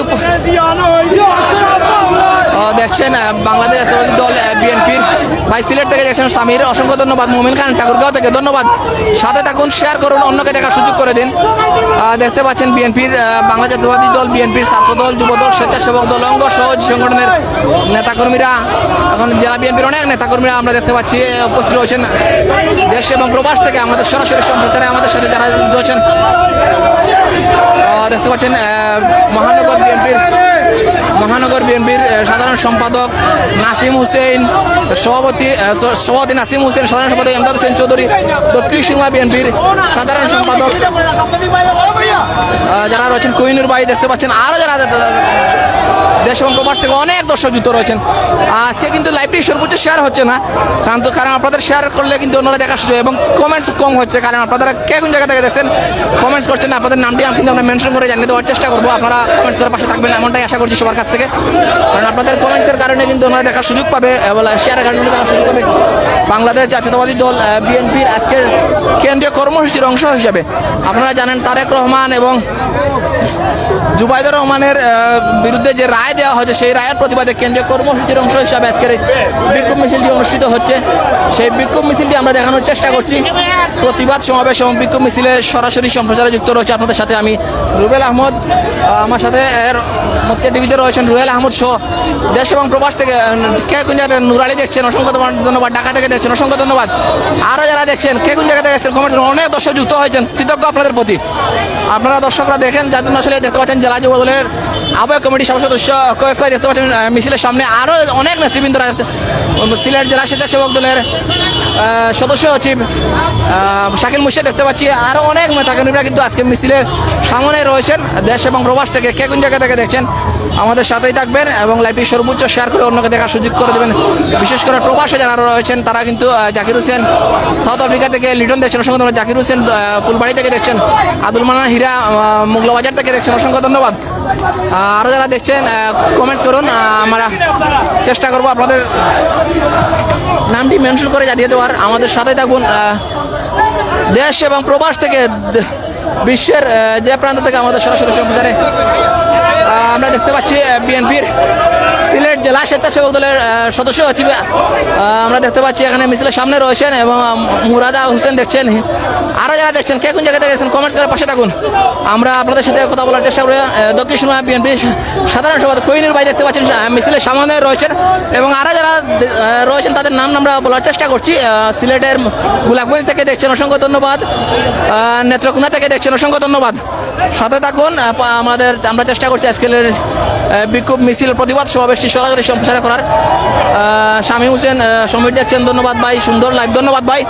দেখছেন বাংলাদেশ জাতীয়তাবাদী দল বিএনপির ভাই সিলেট থেকে দেখছেন সামির, অসংখ্য ধন্যবাদ। মোমিন খান ঠাকুরগাঁও থেকে ধন্যবাদ। সাথে থাকুন, শেয়ার করুন, অন্যকে দেখার সুযোগ করে দিন। দেখতে পাচ্ছেন বিএনপির বাংলা জাতীয়তাবাদী দল বিএনপির ছাত্রদল, যুবদল, স্বেচ্ছাসেবক দল, অঙ্গ সহযোগী সংগঠনের নেতাকর্মীরা, এখন জেলা বিএনপির অনেক নেতাকর্মীরা আমরা দেখতে পাচ্ছি উপস্থিত রয়েছেন দেশ এবং প্রবাস থেকে আমাদের সরাসরি সম্প্রচারে আমাদের সাথে যারা রয়েছেন। দেখতে পাচ্ছেন মহানগর বিএনপির সাধারণ সম্পাদক নাসিম হোসেন, সভাপতি নাসিম হোসেন, সাধারণ সম্পাদক এমদাদ হোসেন চৌধুরী, দক্ষিণ সিংহা বিএনপির সাধারণ সম্পাদক যারা রয়েছেন কোহিনুর ভাই, দেখতে পাচ্ছেন আরও যারা দেশ এবং প্রবাস থেকে অনেক দর্শক যুক্ত রয়েছেন। আজকে কিন্তু লাইভটি সর্বোচ্চ শেয়ার হচ্ছে না, কারণ আপনাদের শেয়ার করলে কিন্তু অন্যরা দেখার সুযোগ এবং কমেন্টস কম হচ্ছে, কারণ আপনারা কে কোন জায়গা থেকে দেখছেন কমেন্টস করছেন না। আপনাদের নামটি কিন্তু আমরা মেনশন করে জানিয়ে দেওয়ার চেষ্টা করবো, আপনারা কমেন্টস করার পাশে থাকবেন এমনটাই আশা করছি সবার কাছ থেকে, কারণ আপনাদের কমেন্টের কারণে কিন্তু ওনারা দেখার সুযোগ পাবে এবং শেয়ারের কারণে দেখার সুযোগ পাবে। বাংলাদেশ জাতীয়তাবাদী দল বিএনপির আজকের কেন্দ্রীয় কর্মসূচির অংশ হিসাবে আপনারা জানেন তারেক রহমান এবং জুবাইদুর রহমানের বিরুদ্ধে যে রায় দেওয়া হয়েছে, সেই রায়ের প্রতিবাদে কেন্দ্রীয় কর্মসূচির অংশ হিসাবে আজকের বিক্ষোভ মিছিলটি অনুষ্ঠিত হচ্ছে। সেই বিক্ষোভ মিছিলটি আমরা দেখানোর চেষ্টা করছি। প্রতিবাদ সমাবেশ এবং বিক্ষোভ মিছিলে সরাসরি সম্প্রচারে যুক্ত রয়েছে আপনাদের সাথে আমি রুবেল আহমদ, আমার সাথে টিভিতে রয়েছেন রুহেল আহমদ সহ দেশ এবং প্রবাস থেকে কে কোন জায়গাতে নুরালি দেখছেন অসংখ্য ধন্যবাদ, ঢাকা থেকে দেখছেন অসংখ্য ধন্যবাদ। আরও যারা দেখছেন কে কোন জায়গাতে দেখছেন কমেন্ট অনেক দর্শক যুক্ত হয়েছেন, কৃতজ্ঞ আপনাদের প্রতি। আপনারা দর্শকরা দেখেন যার জন্য আসলে দেখতে পাচ্ছেন জেলা যুব দলের আহ্বায়ক কমিটির সদস্য কয়েস ভাই দেখতে পাচ্ছেন মিছিলের সামনে, আরও অনেক নেতৃবৃন্দরা সিলেট জেলা স্বেচ্ছাসেবক দলের সদস্য সচিব শাকিল মুর্শিদ দেখতে পাচ্ছি, আরও অনেক নেতাকর্মীরা কিন্তু আজকে মিছিলের সামনে রয়েছেন দেশ এবং প্রবাস থেকে। কে কোন জায়গা থেকে দেখছেন আমাদের সাথেই থাকবেন এবং লাইভটি সর্বোচ্চ শেয়ার করে অন্যকে দেখার সুযোগ করে দেবেন। বিশেষ করে প্রবাসে যারা রয়েছেন তারা কিন্তু জাকির হোসেন সাউথ আফ্রিকা থেকে লিটন দেখছেন অসংখ্য ধন্যবাদ, জাকির হোসেন ফুলবাড়ি থেকে দেখছেন, আব্দুল মান্নান হীরা মোগলাবাজার থেকে দেখছেন অসংখ্য ধন্যবাদ। আরও যারা দেখছেন কমেন্টস করুন, আমরা চেষ্টা করবো আপনাদের নামটি মেনশন করে জানিয়ে দেওয়ার। আমাদের সাথে থাকুন দেশ এবং প্রবাস থেকে বিশ্বের যে প্রান্ত থেকে আমাদের সরাসরি সম্প্রচারে আমরা দেখতে পাচ্ছি বিএনপির সিলেট জেলা স্বেচ্ছাসেবক দলের সদস্য সচিব আমরা দেখতে পাচ্ছি এখানে মিছিলের সামনে রয়েছেন এবং মুরাদা হোসেন দেখছেন। আরও যারা দেখছেন কে কোন জায়গায় দেখছেন কমেন্ট করে পাশে থাকুন, আমরা আপনাদের সাথে কথা বলার চেষ্টা করি। দক্ষিণ সুরমা বিএনপির সাধারণ সম্পাদক কোহিনুর ভাই দেখতে পাচ্ছেন মিছিলের সামনে রয়েছেন এবং আরও যারা রয়েছেন তাদের নাম আমরা বলার চেষ্টা করছি। সিলেটের গোলাপগঞ্জ থেকে দেখছেন অসংখ্য ধন্যবাদ, নেত্রকোনা থেকে দেখছেন অসংখ্য ধন্যবাদ। সাথে থাকুন আমরা চেষ্টা করছি আজকের বিক্ষোভ মিছিল প্রতিবাদ সমাবেশটি সরাসরি সম্প্রচার করার। শামীম হোসেন সমীর দেখছেন ধন্যবাদ ভাই, সুন্দর লাইভ ধন্যবাদ ভাই।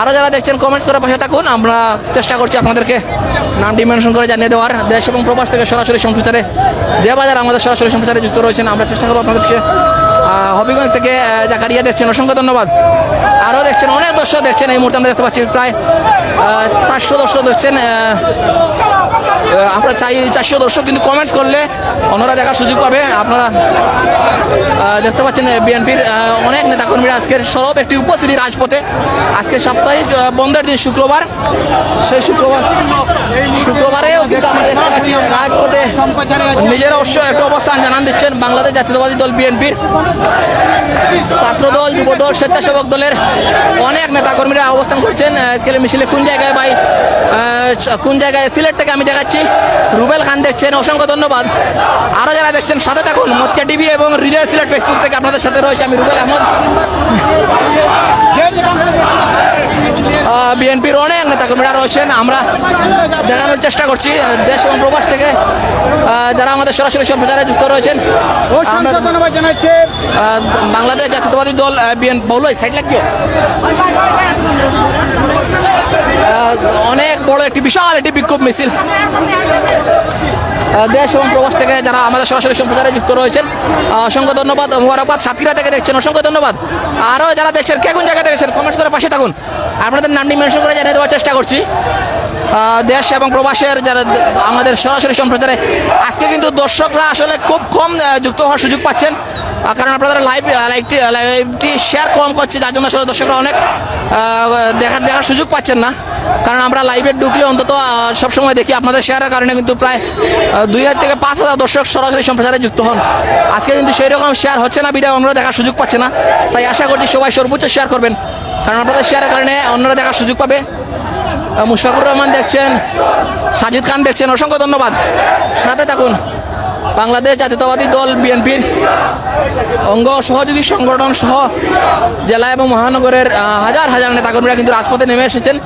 আরও যারা দেখছেন কমেন্টস করে পাশে থাকুন, আমরা চেষ্টা করছি আপনাদেরকে নামটি মেনশন করে জানিয়ে দেওয়ার। দেশ এবং প্রবাস থেকে সরাসরি সম্প্রচারে যে বাজার আমাদের সরাসরি সম্প্রচারে যুক্ত রয়েছেন আমরা চেষ্টা করবো আপনাদেরকে। হবিগঞ্জ থেকে জাকারিয়া দেখছেন অসংখ্য ধন্যবাদ। আরও দেখছেন অনেক দর্শক দেখছেন এই মুহূর্তে আমরা দেখতে পাচ্ছি প্রায় 400 দর্শক দেখছেন। আমরা চাই 400 দর্শক কিন্তু কমেন্টস করলে অন্যরা দেখার সুযোগ পাবে। আপনারা দেখতে পাচ্ছেন বিএনপির অনেক নেতাকর্মীরা আজকের সরব একটি উপস্থিতি রাজপথে। আজকে সাপ্তাহিক বন্ধের দিন শুক্রবার, সেই শুক্রবারেও কিন্তু আমরা দেখতে পাচ্ছি রাজপথে নিজেরা অবশ্য একটু অবস্থান জানান দিচ্ছেন বাংলাদেশ জাতীয়তাবাদী দল বিএনপির, ছাত্রদল, যুবদল, স্বেচ্ছাসেবক দলের অনেক নেতাকর্মীরা অবস্থান করছেন। আজকের মিছিলে কোন জায়গায় ভাই কোন জায়গায় সিলেট থেকে আমি দেখাচ্ছি রুবেল খান দেখছেন অসংখ্য ধন্যবাদ। আরও যারা দেখছেন সাথে থাকুন মতিয়া টিভি এবং হৃদয় সিলেট ফেসবুক থেকে আপনাদের সাথে রয়েছে আমি রুবেল আহমদ। বিএনপির অনেক নেতাকর্মীরা রয়েছেন, আমরা দেখানোর চেষ্টা করছি দেশ এবং প্রবাস থেকে যারা আমাদের সরাসরি সম্প্রচারে যুক্ত রয়েছেন। ধন্যবাদ জানাচ্ছি বাংলাদেশ জাতীয়তাবাদী দল বিএনপি বলো সাইড লাগিও অনেক বড় একটি বিশাল একটি বিক্ষোভ মিছিল দেশ এবং প্রবাস থেকে যারা আমাদের সরাসরি সম্প্রচারে যুক্ত রয়েছেন অসংখ্য ধন্যবাদ। মোবারকবাদ সাতক্ষীরা থেকে দেখছেন অসংখ্য ধন্যবাদ। আরও যারা দেখছেন কে কোন জায়গায় দেখছেন কমেন্টস করে পাশে থাকুন, আপনাদের নামটি মেনশন করে জানিয়ে দেওয়ার চেষ্টা করছি। দেশ এবং প্রবাসের যারা আমাদের সরাসরি সম্প্রচারে আজকে কিন্তু দর্শকরা আসলে খুব কম যুক্ত হওয়ার সুযোগ পাচ্ছেন, কারণ আপনারা লাইভটি শেয়ার কম করছে, যার জন্য আসলে দর্শকরা অনেক দেখার সুযোগ পাচ্ছেন না। কারণ আমরা লাইভে ঢুকলে অন্তত সবসময় দেখি আপনাদের শেয়ারের কারণে কিন্তু প্রায় 2000 থেকে 5000 দর্শক সরাসরি সম্প্রচারে যুক্ত হন। আজকে কিন্তু সেই রকম শেয়ার হচ্ছে না, বিদায় অন্যরা দেখার সুযোগ পাচ্ছে না। তাই আশা করছি সবাই সর্বোচ্চ শেয়ার করবেন, কারণ আপনাদের শেয়ারের কারণে অন্যরা দেখার সুযোগ পাবে। মুশফাকুর রহমান দেখছেন, সাজিদ খান দেখছেন অসংখ্য ধন্যবাদ। সাথে থাকুন বাংলাদেশ জাতীয়তাবাদী দল বিএনপির অঙ্গ সহযোগী সংগঠন সহ জেলা এবং মহানগরের হাজার হাজার নেতাকর্মীরা কিন্তু রাজপথে নেমে এসেছেন।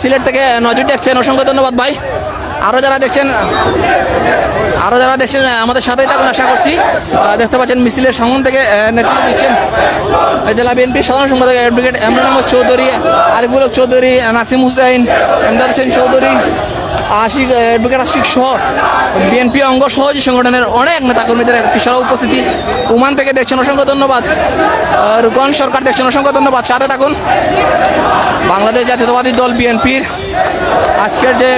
সিলেট থেকে নজর দেখছেন অসংখ্য ধন্যবাদ ভাই। আরও যারা দেখছেন আমাদের সাথেই থাকুন আশা করছি। দেখতে পাচ্ছেন মিছিলের সামন থেকে নেতৃত্ব দিচ্ছেন জেলা বিএনপির সাধারণ সম্পাদক অ্যাডভোকেট এমরান আহমদ চৌধুরী, আরিফুল হক চৌধুরী, নাসিম হুসাইন, এমদাদ হোসেন চৌধুরী, অ্যাডভোকেট আশিক সহ বিএনপি অঙ্গ সহযোগী সংগঠনের অনেক নেতাকর্মীদের একটি সহ উপস্থিতি। ওমান থেকে দেখছেন অসংখ্য ধন্যবাদ। রুকন সরকার দেখছেন অসংখ্য ধন্যবাদ। সাথে থাকুন বাংলাদেশ জাতীয়তাবাদী দল বিএনপির আজকের যে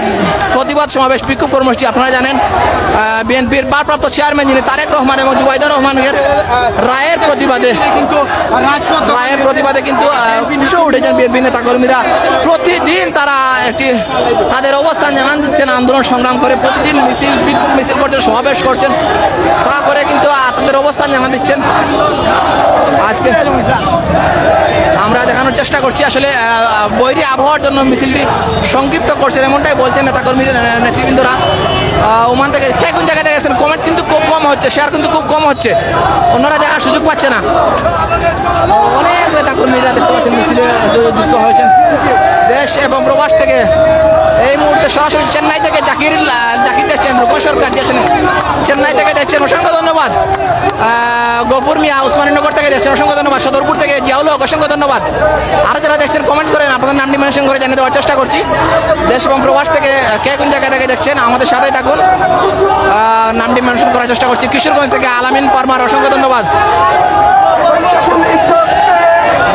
প্রতিবাদ সমাবেশ বিক্ষোভ কর্মসূচি আপনারা জানেন বিএনপির ভারপ্রাপ্ত চেয়ারম্যান যিনি তারেক রহমান এবং জুবাইদুর রহমানের রায়ের প্রতিবাদে কিন্তু উঠে উঠেছেন বিএনপি নেতাকর্মীরা। প্রতিদিন তারা তাদের অবস্থান জানান দিচ্ছেন, আন্দোলন সংগ্রাম করে প্রতিদিন বিক্ষোভ মিছিল করছেন, সমাবেশ করছেন, তা করে কিন্তু তাদের অবস্থান জানান দিচ্ছেন। আজকে আমরা দেখানোর চেষ্টা করছি আসলে বৈরী আবহাওয়ার জন্য মিছিলটি সংক্ষিপ্ত সংক্ষিপ্ত করছেন এমনটাই বলছেন নেতাকর্মী নেতৃবৃন্দরা। ওমান থেকে কে কোন জায়গায় গেছেন, কমেন্ট কিন্তু খুব কম হচ্ছে, শেয়ার কিন্তু খুব কম হচ্ছে, অন্যরা দেখার সুযোগ পাচ্ছে না। অনেক নেতাকর্মীরা দেখতে পাচ্ছেন মিছিলে যুক্ত হয়েছেন দেশ এবং প্রবাস থেকে। এই মুহূর্তে সরাসরি চেন্নাই থেকে জাকির দেখছেন, রূপা সরকার দিয়েছেন চেন্নাই থেকে দেখছেন, অসংখ্য ধন্যবাদ। গফুর মিয়া উসমানীনগর থেকে দেখছেন, অসংখ্য ধন্যবাদ। সদরপুর থেকে জিয়াউল হক, অসংখ্য ধন্যবাদ। আরও যারা দেখছেন কমেন্টস করেন, আপনাদের নামটি মেনশন করে জানিয়ে দেওয়ার চেষ্টা করছি। দেশ এবং প্রবাস থেকে কে কোন জায়গা থেকে দেখছেন আমাদের সাথেই থাকুন, নামটি মেনশন করার চেষ্টা করছি। কিশোরগঞ্জ থেকে আলামিন পারমার, অসংখ্য ধন্যবাদ।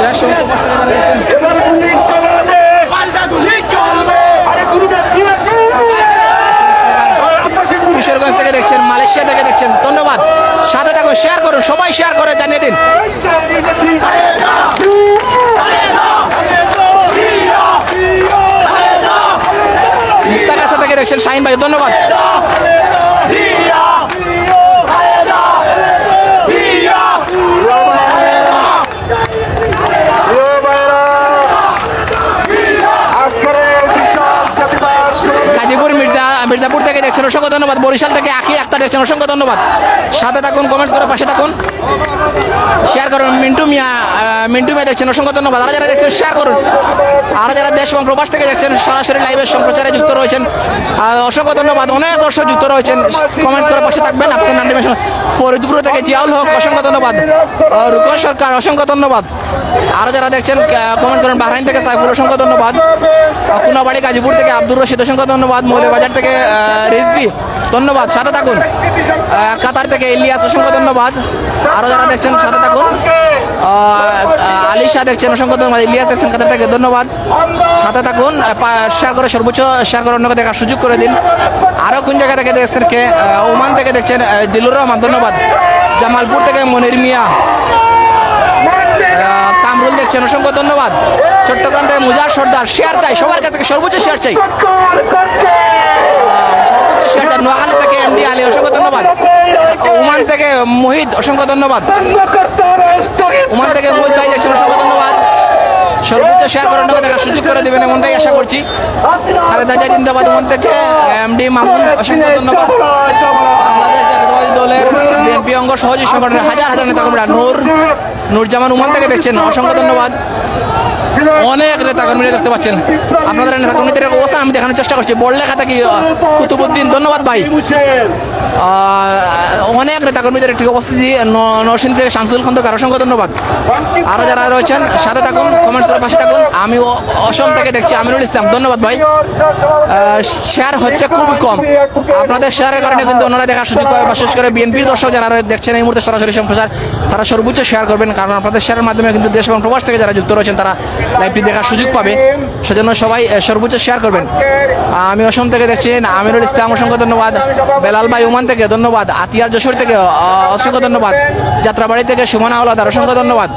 দেশ এবং প্রবাস থেকে যারা দেখছেন কিশোরগঞ্জ থেকে দেখছেন, মালয়েশিয়া থেকে দেখছেন, ধন্যবাদ। সাথে থাকুন, শেয়ার করুন, সবাই শেয়ার করে জানিয়ে দিন। মুক্তাগাছা থেকে দেখছেন শাহিন ভাই, ধন্যবাদ। গাজীপুর মির্জাপুর থেকে দেখছেন, অসংখ্য ধন্যবাদ। বরিশাল থেকে আখি আক্তার দেখছেন, অসংখ্য ধন্যবাদ। সাথে থাকুন, কমেন্টস করে পাশে থাকুন, শেয়ার করুন। মিন্টু মিয়া দেখছেন, অসংখ্য ধন্যবাদ। আরও যারা দেখছেন শেয়ার করুন। আরও যারা দেশ এবং প্রবাস থেকে দেখছেন সরাসরি লাইভের সম্প্রচারে যুক্ত রয়েছেন, অসংখ্য ধন্যবাদ। অনেক দর্শক যুক্ত রয়েছেন, কমেন্টস করে পাশে থাকবেন। আপনার নামটি মেনশন। ফরিদপুর থেকে জিয়াউল হক, অসংখ্য ধন্যবাদ। রূপা সরকার, অসংখ্য ধন্যবাদ। আরও যারা দেখছেন কমেন্ট করেন। বাহরাইন থেকে সাইফুল, অসংখ্য ধন্যবাদ। কুনাবাড়ি গাজীপুর থেকে আব্দুর রশিদ, অসংখ্য ধন্যবাদ। মৌলবাজার থেকে রিজবি, ধন্যবাদ। সাথে থাকুন। কাতার থেকে ইলিয়াস, অসংখ্য ধন্যবাদ। আরও যারা দেখছেন সাথে থাকুন। আলিশা দেখছেন, অসংখ্য ধন্যবাদ। ইলিয়াস দেখছেন কাতার থেকে, ধন্যবাদ। সাথে থাকুন, শেয়ার করে সর্বোচ্চ শেয়ার করে অন্যকে দেখার সুযোগ করে দিন। আরও কোন জায়গা থেকে দেখছেন কে, ওমান থেকে দেখছেন দিলুর রহমান, ধন্যবাদ। জামালপুর থেকে মনির মিয়া, কামরুল দেখছেন, অসংখ্য ধন্যবাদ। চট্টগ্রাম থেকে মুজার সর্দার, শেয়ার চাই সবার কাছ থেকে, সর্বোচ্চ শেয়ার চাই। নোয়াখালী থেকে এমডি আলী, অসংখ্য ধন্যবাদ। ওমান থেকে মোহিত, অসংখ্য ধন্যবাদ। ওমান থেকে মোহিত ভাই দেখছেন, অসংখ্য ধন্যবাদ। সর্বোচ্চ শেয়ার করে অন্যকে দেখার সুযোগ করে দেবেন এমনটাই আশা করছি। খালেদা জিয়া জিন্দাবাদ ওমান থেকে এমডি মামুন, অসংখ্য ধন্যবাদ। বাংলাদেশ জাতীয়তাবাদী দলের বিএনপি অঙ্গ সহযোগী সংগঠনের হাজার হাজার নেতাকর্মীরা নূরজামান ওমান থেকে দেখছেন, অসংখ্য ধন্যবাদ। অনেক নেতাকর্মীরা দেখতে পাচ্ছেন, আপনাদের নেতাকর্মীদের অবস্থা আমি দেখানোর চেষ্টা করছি। বড়লেখা থেকে কুতুবুদ্দিন, ধন্যবাদ ভাই। অনেক নেতাকর্মীদের একটি উপস্থিতি। নরসিংদী থেকে শামসুল খন্দকার, অসংখ্য ধন্যবাদ। আরও যারা রয়েছেন সাথে থাকুন, কমেন্টস করে পাশে থাকুন। আমি অসম থেকে দেখছি আমিনুল ইসলাম, ধন্যবাদ ভাই। শেয়ার হচ্ছে খুবই কম, আপনাদের শেয়ারের কারণে কিন্তু অন্যরা দেখার সুযোগ পাবে। বিশেষ করে বিএনপির দর্শক যারা দেখছেন এই মুহূর্তে সরাসরি সম্প্রচার, তারা সর্বোচ্চ শেয়ার করবেন, কারণ আপনাদের শেয়ারের মাধ্যমে কিন্তু দেশ এবং প্রবাস থেকে যারা যুক্ত রয়েছেন তারা লাইভটি দেখার সুযোগ পাবে। সেজন্য সবাই সর্বোচ্চ শেয়ার করবেন। আমি অসম থেকে দেখছি আমিনুল ইসলাম, অসংখ্য ধন্যবাদ। বেলাল ভাই ওমান থেকে, ধন্যবাদ। আতিয়ার যশোর থেকে, অসংখ্য ধন্যবাদ। যাত্রাবাড়ি থেকে সুমনা হলাদার, অসংখ্য ধন্যবাদ।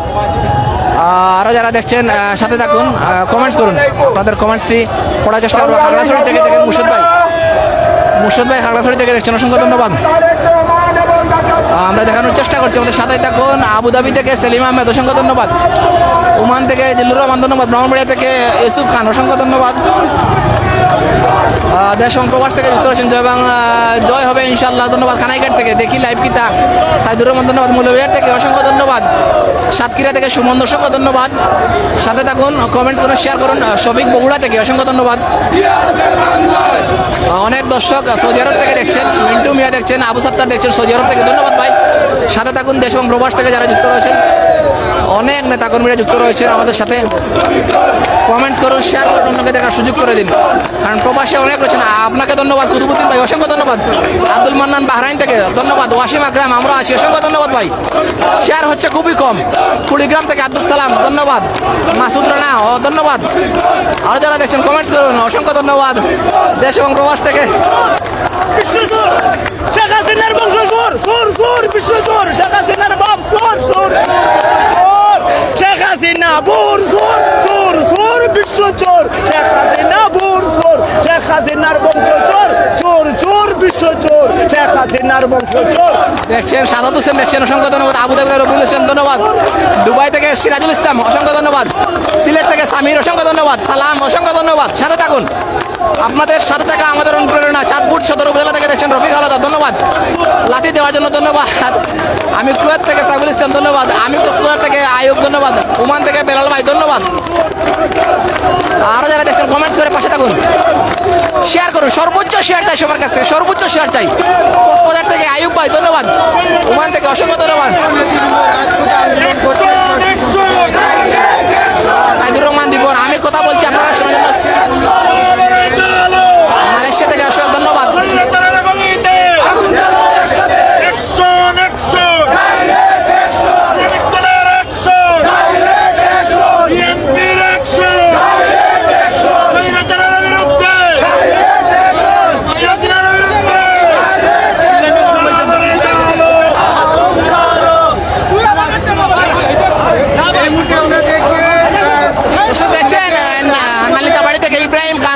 আরও যারা দেখছেন সাথে থাকুন, কমেন্টস করুন, আপনাদের কমেন্টসটি পড়ার চেষ্টা করবো। খাগড়াছড়ি থেকে দেখেন মুর্শিদ ভাই খাগড়াছড়ি থেকে দেখছেন, অসংখ্য ধন্যবাদ। আমরা দেখানোর চেষ্টা করছি, আমাদের সাথে থাকুন। আবুধাবি থেকে সেলিম আহমেদ, অসংখ্য ধন্যবাদ। ওমান থেকে জিল্লুর রহমান, ধন্যবাদ। ব্রাহ্মণবাড়িয়া থেকে ইউসুফ খান, অসংখ্য ধন্যবাদ। দেশ এবং প্রবাস থেকে যুক্ত রয়েছেন। জয় হবে ইনশাল্লাহ, ধন্যবাদ। খানাইঘাট থেকে দেখি লাইভ কিতা সাইদুর রহমান, ধন্যবাদ। মৌলভীবাজার থেকে অসংখ্য ধন্যবাদ। সাতক্ষীরা থেকে সুমন, অসংখ্য ধন্যবাদ। সাথে থাকুন, কমেন্টস করুন, শেয়ার করুন। শফিক বগুড়া থেকে, অসংখ্য ধন্যবাদ। অনেক দর্শক সৌদি আরব থেকে দেখছেন, মিন্টু মিয়া দেখছেন, আবু সাত্তার দেখছেন সৌদি আরব থেকে, ধন্যবাদ ভাই। সাথে থাকুন, দেশ এবং প্রবাস থেকে যারা যুক্ত রয়েছেন, অনেক নেতাকর্মীরা যুক্ত রয়েছেন আমাদের সাথে। কমেন্টস করুন, শেয়ার করুন, অন্যকে দেখার সুযোগ করে দিন, কারণ প্রবাসে অনেক রয়েছেন। আপনাকে ধন্যবাদ কুতুবুদ্দিন ভাই, অসংখ্য ধন্যবাদ। আব্দুল মান্নান বাহরাইন থেকে, ধন্যবাদ। ওয়াসিম আকরাম, আমরা আছি, অসংখ্য ধন্যবাদ ভাই। শেয়ার হচ্ছে খুবই কম। কুড়িগ্রাম থেকে আব্দুল সালাম, ধন্যবাদ। মাসুদ রানা, ধন্যবাদ। আরও যারা দেখছেন কমেন্টস করুন, অসংখ্য ধন্যবাদ। দেশ এবং প্রবাস থেকে শেখ হাসিনার বংশ সুর সুর সুর বিশ্ব সুর, শেখ হাসিনার বাপ সুর সুর সুর, শেখ হাসিনা বুর সুর সুর সুর বিশ্ব চোর, শেখ হাসিনা বুর সুর, শেখ হাসিনার বংশ চোর চোর চোর বিশ্ব চোর, শেখ হাসিনার বংশ চোর। দেখছেন সাদাত হোসেন দেখছেন, অসংখ্য ধন্যবাদ। আবুধাবি থেকে রবিউল হোসেন, ধন্যবাদ। দুবাই থেকে সিরাজুল ইসলাম, অসংখ্য ধন্যবাদ। সিলেট থেকে সামির, অসংখ্য ধন্যবাদ। সালাম, অসংখ্য ধন্যবাদ। সাথে থাকুন। আপনাদের সাথে থাকা আমাদের অনুপ্রেরণা। চাঁদপুর সদর উপজেলা থেকে দেখছেন রফিক আলাদা, ধন্যবাদ। লাথি দেওয়ার জন্য ধন্যবাদ। আমি কুয়েত থেকে সাইফুল ইসলাম, ধন্যবাদ। আমি কক্সবাজার থেকে আয়ুব, ধন্যবাদ। ওমান থেকে বেলাল ভাই, ধন্যবাদ। আরও যারা দেখছেন কমেন্টস করে পাশে থাকুন, শেয়ার করুন। সর্বোচ্চ শেয়ার চাই সবার কাছ থেকে, সর্বোচ্চ শেয়ার চাই। কক্সবাজার থেকে আয়ুব ভাই, ধন্যবাদ। ওমান থেকে অসংখ্য ধন্যবাদ। সাইদুর রহমান রিপন, আমি কথা বলছি আপনারা শোনার জন্য। মালয়েশিয়া থেকে অসংখ্য ধন্যবাদ।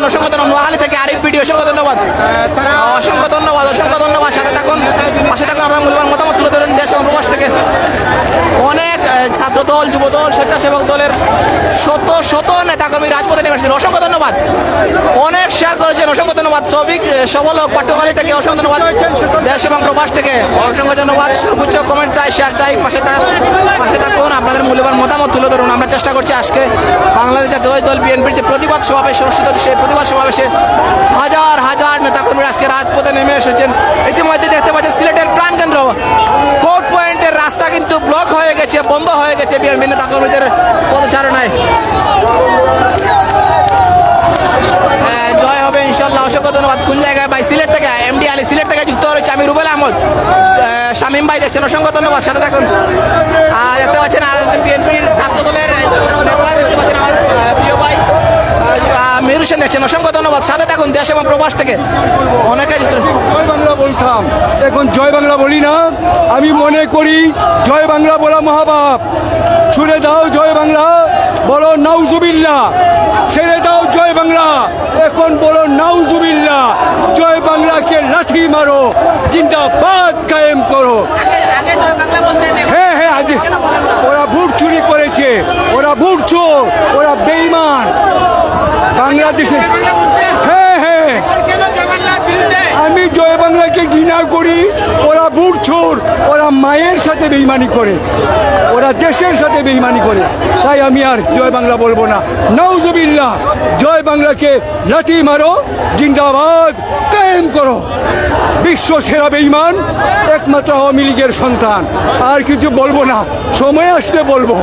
অসংখ্য ধন্যবাদ। নোয়াখালী থেকে আরিফ ভিডিও, অসংখ্য ধন্যবাদ। অসংখ্য ধন্যবাদ, অসংখ্য ধন্যবাদ। সাথে থাকুন, পাশে থাকুন। আপনার মূল্যবান মতামত তুলে ধরুন দেশ এবং প্রবাস থেকে। অনেক ছাত্র দল, যুব দল, স্বেচ্ছাসেবক দলের শত শত নেতাকর্মী রাজপথে নেমে এসেছেন, অসংখ্য ধন্যবাদ। অনেক শেয়ার করেছেন, অসংখ্য ধন্যবাদ। সবিক সবল পাট্যখালী থেকে অসংখ্য ধন্যবাদ। দেশ এবং প্রবাস থেকে অসংখ্য ধন্যবাদ। সর্বোচ্চ কমেন্ট চাই, শেয়ার চাই, পাশে থাকুন। আপনাদের মূল্যবান মতামত তুলে ধরুন। আমরা চেষ্টা করছি আজকে বাংলাদেশ জাতীয় দল বিএনপির যে প্রতিবাদ সমাবেশ অনুষ্ঠিত হচ্ছে, সেই প্রতিবাদ সমাবেশে হাজার হাজার নেতাকর্মীরা আজকে রাজপথে নেমে এসেছেন। ইতিমধ্যে দেখতে পাচ্ছেন সিলেটের প্রাণকেন্দ্র কোর্ট পয়েন্টের রাস্তা কিন্তু ব্লক হয়ে গেছে, বন্ধ হয়ে গেছে বিএনপি নেতাকর্মীদের পদচারণায়। জয় হবে ইনশাল্লাহ, অসংখ্য ধন্যবাদ। কোন জায়গায় ভাই? সিলেট থেকে এমডি আলী, সিলেট থেকে যুক্ত রয়েছে। আমি রুবেল আহমদ, শামীম ভাই দেখছেন, অসংখ্য ধন্যবাদ। সাথে থাকুন। দেখতে পাচ্ছেন আর বিএনপির ছাত্র দলের নেতা দেখতে পাচ্ছেন আমার প্রিয় ভাই মেহের হোসেন দেখছেন, অসংখ্য ধন্যবাদ। সাথে থাকুন, দেশ এবং প্রবাস থেকে অনেকে যুক্ত। জয় বাংলা বলতাম, এখন জয় বাংলা বলি না। আমি মনে করি জয় বাংলা বলা মহাপাপ। ছুড়ে দাও জয় বাংলা, বলো নাউজুবিল্লাহ। ছেড়ে দাও জয় বাংলা, এখন বলো নাউজুবিল্লাহ। জয় বাংলাকে লাঠি মারো, জিন্দাবাদ কায়েম করো। হ্যাঁ হ্যাঁ, আগে ওরা ভোট চুরি করেছে, ওরা ভোট চোর, ওরা বেঈমান। বাংলাদেশে হ্যাঁ হ্যাঁ, আমি জয় বাংলাকে ঘৃণা করি। ওরা বুট চোর, ওরা মায়ের সাথে বেইমানি করে, ওরা দেশের সাথে বেইমানি করে। তাই আমি আর জয় বাংলা বলবো না। নাউজুবিল্লাহ। জয় বাংলাকে লাথি মারো, জিন্দাবাদ কায়েম করো। বিশ্ব সেরা বেইমান একমাত্র আওয়ামী লীগের সন্তান। আর কিছু বলবো না, সময় আসলে বলবো।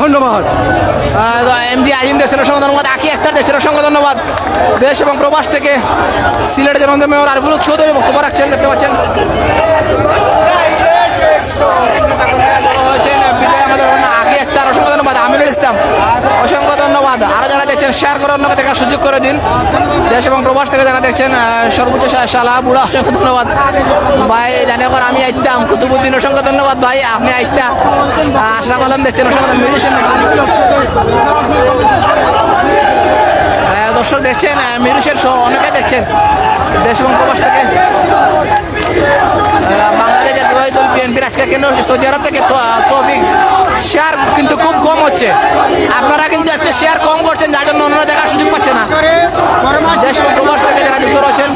ধন্যবাদ। এমডি আজিম দেশের অসংখ্য ধন্যবাদ। আকি আক্তার দেশের অসংখ্য ধন্যবাদ। দেশ এবং প্রবাস থেকে সিলেটের জনতা মেয়র আরিফুল চৌধুরী বক্তব্য রাখছেন, দেখতে পাচ্ছেন। আকি আক্তার অসংখ্য ধন্যবাদ। আমিনুল ইসলাম অসংখ্য ধন্যবাদ। আরও যারা দেখছেন শেয়ার করে অন্যকে দেখার সুযোগ করে দিন। দেশ এবং প্রবাস থেকে যারা দেখছেন সর্বোচ্চ শালা বুড়া অসংখ্য ধন্যবাদ ভাই। জানে কর আমি আইতাম কুতুবুদ্দিন, অসংখ্য ধন্যবাদ ভাই, আপনি আইতা। আশরাফ আলম দেখছেন, অসংখ্য মিউজিশিয়ান দর্শক দেখছেন, মিউজিশিয়ান সহ অনেকে দেখছেন দেশ এবং প্রবাস থেকে। বাংলাদেশ জাতীয় দল বিএনপির আজকে কেন্দ্র হচ্ছে সৌদি আরব থেকে তৌফিক। শেয়ার কিন্তু খুব কম হচ্ছে, আপনারা কিন্তু আজকে শেয়ার কম করছেন, যার জন্য অন্যরা দেখার সুযোগ পাচ্ছে না। দেশ এবং প্রবাস থেকে যারা যুক্ত রয়েছেন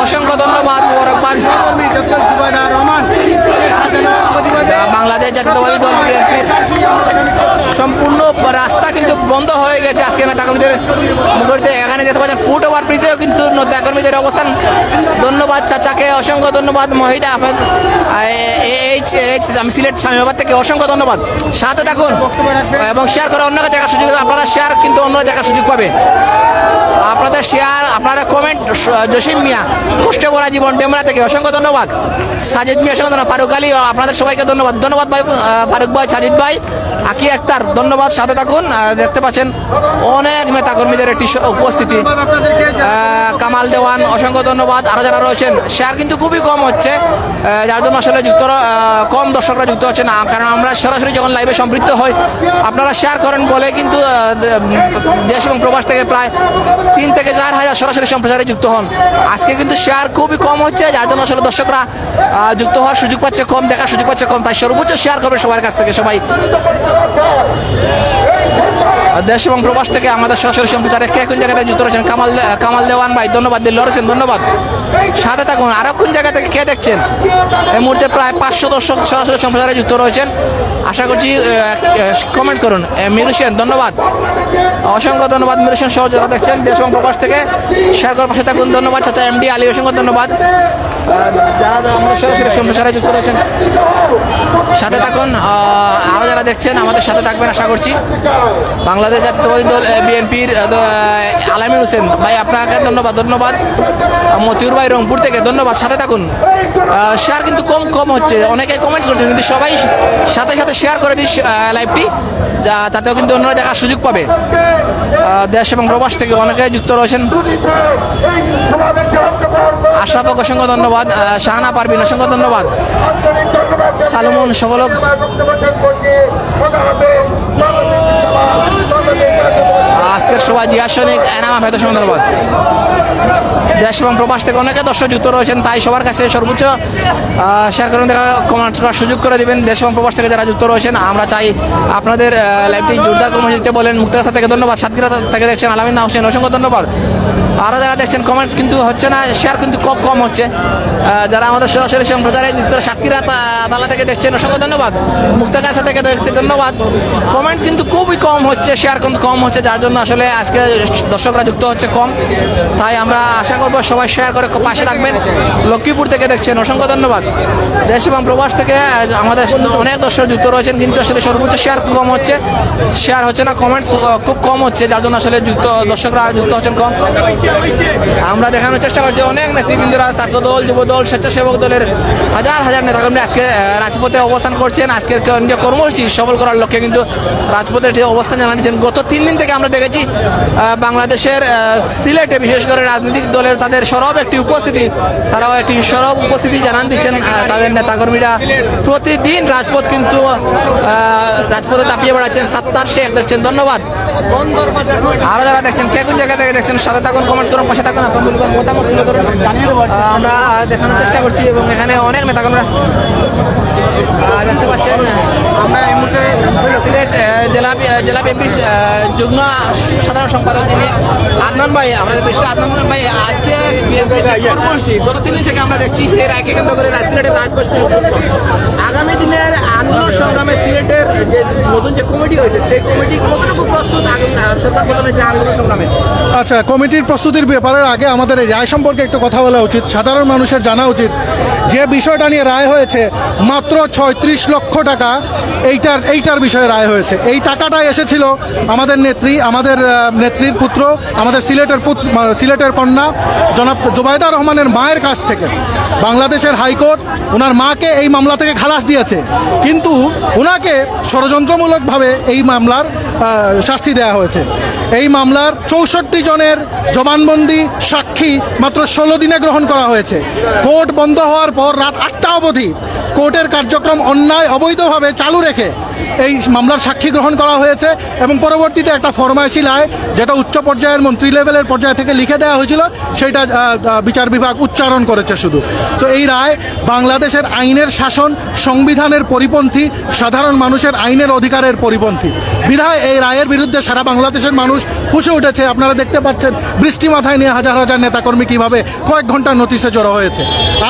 অসংখ্য ধন্যবাদ, মোবারকবাদ। বাংলাদেশ জাতীয়তাবাদী দল বিএনপি সম্পূর্ণ রাস্তা কিন্তু বন্ধ হয়ে গেছে আজকে নেতাকর্মীদের মুহূর্তে। এখানে যেতে পারছেন ফুট ওভার ব্রিজেও কিন্তু নেতাকর্মীদের অবস্থান। ধন্যবাদ চাচাকে, অসংখ্য ধন্যবাদ। মহিদা আহমেদ আমি সিলেট স্বামীবাদ থেকে অসংখ্য ধন্যবাদ। সাথে থাকুন এবং শেয়ার করে অন্যকে দেখার সুযোগ। আপনারা শেয়ার কিন্তু অন্যরা দেখার সুযোগ পাবে। আপনাদের শেয়ার, আপনাদের কমেন্ট। জসিম মিয়া কষ্ট করা জীবন ডেমরা থেকে অসংখ্য ধন্যবাদ। সাজিদ মিয়া অসংখ্য ধন্যবাদ। ফারুক আলী আপনাদের সবাইকে ধন্যবাদ। ধন্যবাদ ভাই ফারুক ভাই, সাজিদ ভাই, আকি আক্তার ধন্যবাদ। সাথে থাকুন। দেখতে পাচ্ছেন অনেক নেতাকর্মীদের একটি উপস্থিতি। কামাল দেওয়ান অসংখ্য ধন্যবাদ। আরও যারা রয়েছেন শেয়ার কিন্তু খুবই কম হচ্ছে, যার জন্য আসলে কম দর্শকরা যুক্ত হচ্ছে না। কারণ আমরা সরাসরি যখন লাইভে সম্পৃক্ত হই আপনারা শেয়ার করেন বলে কিন্তু দেশ এবং প্রবাস থেকে প্রায় 3 থেকে 4 হাজার সরাসরি সম্প্রচারে যুক্ত হন। আজকে কিন্তু শেয়ার খুবই কম হচ্ছে, যার জন্য আসলে দর্শকরা যুক্ত হওয়ার সুযোগ পাচ্ছে কম, দেখার সুযোগ পাচ্ছে কম। তাই সর্বোচ্চ শেয়ার করবে সবার কাছ থেকে সবাই। দেশ এবং প্রবাস থেকে আমাদের সরাসরি সম্প্রচারে কে কোন জায়গাতে যুক্ত রয়েছেন? কামাল দেওয়ান ভাই, ধন্যবাদ। দিল্লার হোসেন, ধন্যবাদ। সাথে থাকুন। আরো কোন জায়গা থেকে কে দেখছেন? এই মুহূর্তে প্রায় 500 দর্শক সরাসরি সম্প্রচারে যুক্ত রয়েছেন। আশা করছি কমেন্ট করুন। মিরু সেন, ধন্যবাদ, অসংখ্য ধন্যবাদ। মিরু সেন সহ যারা দেখছেন দেশ এবং প্রবাস থেকে শেয়ার করার পাশে থাকুন। ধন্যবাদ চাচা এমডি আলী, অসংখ্য ধন্যবাদ। যারা আমাদের সরাসরি সম্প্রচারে যুক্ত রয়েছেন সাথে থাকুন। আরও যারা দেখছেন আমাদের সাথে থাকবেন আশা করছি। বাংলাদেশ জাতীয়তাবাদী দল বিএনপির আলামির হোসেন ভাই, আপনাকে ধন্যবাদ। মতিউর ভাই রংপুর থেকে, ধন্যবাদ। সাথে থাকুন। শেয়ার কিন্তু কম হচ্ছে, অনেকে কমেন্টস করছেন, কিন্তু সবাই সাথে শেয়ার করে দিস লাইভটি, তাতেও কিন্তু অন্যরা দেখার সুযোগ পাবে। দেশ এবং প্রবাস থেকে অনেকে যুক্ত রয়েছেন। আশরাফক, অসংখ্য ধন্যবাদ। শাহানা পারবিন, অসংখ্য ধন্যবাদ। সালমন সকলক, আজকের সবাই জিয়া সৈনিক, এনাম আহমেদ, অসংখ্য ধন্যবাদ। দেশ এবং প্রবাস থেকে অনেকে দর্শক যুক্ত রয়েছেন, তাই সবার কাছে সর্বোচ্চ শেয়ার করুন, দেখা কমেন্ট করার সুযোগ করে দিবেন। দেশ এবং প্রবাস থেকে যারা যুক্ত রয়েছেন আমরা চাই আপনাদের লাইভটি জোরদার কর্মসূচি দিতে বলেন। মুক্তাগাছা থেকে ধন্যবাদ। সাতক্ষীরা থেকে দেখছেন আলামিন হোসেন, অসংখ্য ধন্যবাদ। আরও যারা দেখছেন কমেন্টস কিন্তু হচ্ছে না, শেয়ার কিন্তু কম হচ্ছে। যারা আমাদের সরাসরি সম্প্রচারে যুক্ত সাতক্ষীরা তালা থেকে দেখছেন অসংখ্য ধন্যবাদ। মুক্তাগাছা থেকে দেখছেন ধন্যবাদ। কমেন্টস কিন্তু খুবই কম হচ্ছে, শেয়ার কিন্তু কম হচ্ছে, যার জন্য আসলে আজকে দর্শকরা যুক্ত হচ্ছে কম। তাই আমরা আশা করবো সবাই শেয়ার করে পাশে থাকবেন। লক্ষ্মীপুর থেকে দেখছেন অসংখ্য ধন্যবাদ। দেশ এবং প্রবাস থেকে আমাদের অনেক দর্শক যুক্ত রয়েছেন, কিন্তু আসলে সর্বোচ্চ শেয়ার কম হচ্ছে, শেয়ার হচ্ছে না, কমেন্টস খুব কম হচ্ছে, যার জন্য আসলে দর্শকরা যুক্ত হচ্ছেন কম। আমরা দেখানোর চেষ্টা করছি অনেক নেতৃবৃন্দরা, ছাত্র দল, যুব দল, স্বেচ্ছাসেবক দলের হাজার নেতাকর্মী আজকে রাজপথে অবস্থান করছেন। আজকের কেন্দ্রীয় কর্মসূচি সফল করার লক্ষ্যে কিন্তু রাজপথে অবস্থান জানিয়েছেন। গত 3 দিন থেকে আমরা দেখেছি বাংলাদেশের সিলেটে বিশেষ করে রাজনৈতিক দলের তাদের সরব একটি উপস্থিতি, তারাও একটি সরব উপস্থিতি জানান দিচ্ছেন তাদের নেতাকর্মীরা। প্রতিদিন রাজপথ কিন্তু রাজপথে দাপিয়ে বেড়াচ্ছেন। সাত্তার শেখ দেখছেন, ধন্যবাদ। আরো যারা দেখছেন কে কোন জায়গা থেকে দেখছেন সাথে থাকুন, কমেন্টস করুন, পাশে থাকুন, আপনার মতামত তুলে ধরুন, আমরা দেখানোর চেষ্টা করছি। এবং এখানে অনেক নেতাকর্মীরা দেখতে পাচ্ছেন। আমরা এই মুহূর্তে সিলেট জেলা বিএনপির যুগ্ম সাধারণ সম্পাদক যিনি আদনান ভাই, আমাদের বিশ্ব আদনান ভাই, আজকে কর্মসূচি গত 3 দিন থেকে আমরা দেখছি সেই রায়কে কেন্দ্র করে সিলেটের রাজপথ। আগামী দিনের আন্দোলন সংগ্রামে সিলেটের যে নতুন যে কমিটি হয়েছে সেই কমিটি কতটুকু প্রস্তুত সরকার প্রধানের যে আন্দোলন সংগ্রামে? আচ্ছা, কমিটির প্রস্তুতির ব্যাপারের আগে আমাদের এই রায় সম্পর্কে একটু কথা বলা উচিত। সাধারণ মানুষের জানা উচিত যে বিষয়টা নিয়ে রায় হয়েছে, মাত্র 36 লক্ষ টাকা এইটার বিষয়ে রায় হয়েছে। এই টাকাটা এসেছিল আমাদের নেত্রীর পুত্র, আমাদের সিলেটের কন্যা জনাব জুবাইদা রহমানের মায়ের কাছ থেকে। বাংলাদেশের হাইকোর্ট ওনার মাকে এই মামলা থেকে খালাস দিয়েছে, কিন্তু ওনাকে ষড়যন্ত্রমূলকভাবে এই মামলার শাস্তি দেওয়া হয়েছে। এই মামলার 64 জনের জবানবন্দি সাক্ষী মাত্র 16 দিনে গ্রহণ করা হয়েছে। কোর্ট বন্ধ হওয়ার পর রাত 8টা অবধি কোর্টের কার্যক্রম অন্যায় অবৈধভাবে চালু রেখে এই মামলার সাক্ষী গ্রহণ করা হয়েছে এবং পরবর্তীতে একটা ফরমায়েশি রায়, যেটা উচ্চ পর্যায়ের মন্ত্রী লেভেলের পর্যায় থেকে লিখে দেওয়া হয়েছিল, সেটা বিচার বিভাগ উচ্চারণ করেছে শুধু। তো এই রায় বাংলাদেশের আইনের শাসন, সংবিধানের পরিপন্থী, সাধারণ মানুষের আইনের অধিকারের পরিপন্থী। বিধায় এই রায়ের বিরুদ্ধে সারা বাংলাদেশের মানুষ ফুঁসে উঠেছে। আপনারা দেখতে পাচ্ছেন বৃষ্টি মাথায় নিয়ে হাজার হাজার নেতাকর্মী কীভাবে কয়েক ঘন্টার নোটিশে জড়ো হয়েছে।